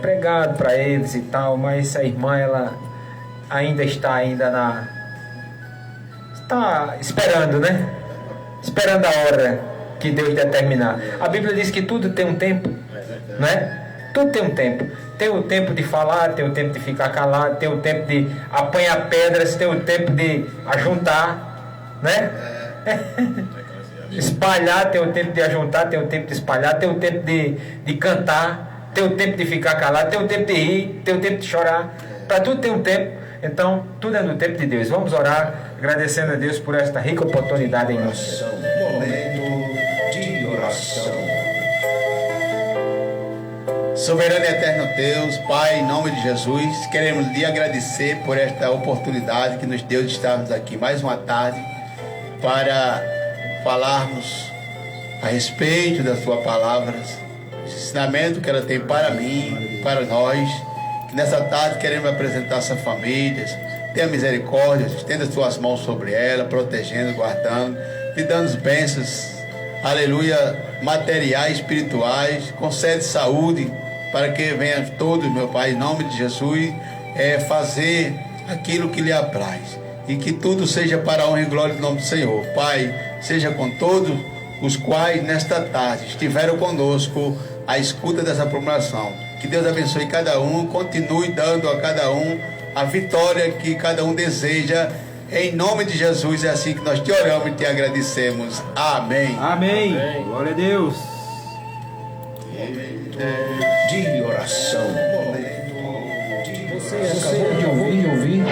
pregado para eles e tal, mas a irmã, ela ainda está esperando, né? Esperando a hora que Deus determinar. A Bíblia diz que tudo tem um tempo, né? Tudo tem um tempo. Tem o tempo de falar, tem o tempo de ficar calado, tem o tempo de apanhar pedras, tem o tempo de ajuntar, né? Espalhar, tem o tempo de ajuntar, tem o tempo de espalhar, tem o tempo de cantar, tem o tempo de ficar calado, tem o tempo de rir, tem o tempo de chorar. Para tudo tem um tempo. Então, tudo é no tempo de Deus. Vamos orar, agradecendo a Deus por esta rica oportunidade em nós. Momento de oração. Soberano e eterno Deus, Pai, em nome de Jesus, queremos lhe agradecer por esta oportunidade que nos deu de estarmos aqui mais uma tarde para falarmos a respeito da sua palavra, o ensinamento que ela tem para mim, para nós, que nessa tarde queremos apresentar essa família. Tenha misericórdia, estenda suas mãos sobre ela, protegendo, guardando, lhe dando bênçãos, aleluia, materiais, espirituais, concede saúde, para que venham todos, meu Pai, em nome de Jesus, fazer aquilo que lhe apraz. E que tudo seja para a honra e glória do nome do Senhor. Pai, seja com todos os quais nesta tarde estiveram conosco à escuta dessa programação. Que Deus abençoe cada um, continue dando a cada um a vitória que cada um deseja. Em nome de Jesus, é assim que nós te oramos e te agradecemos. Amém. Amém. Glória a Deus. De oração. Momento de oração. Você acabou de ouvir.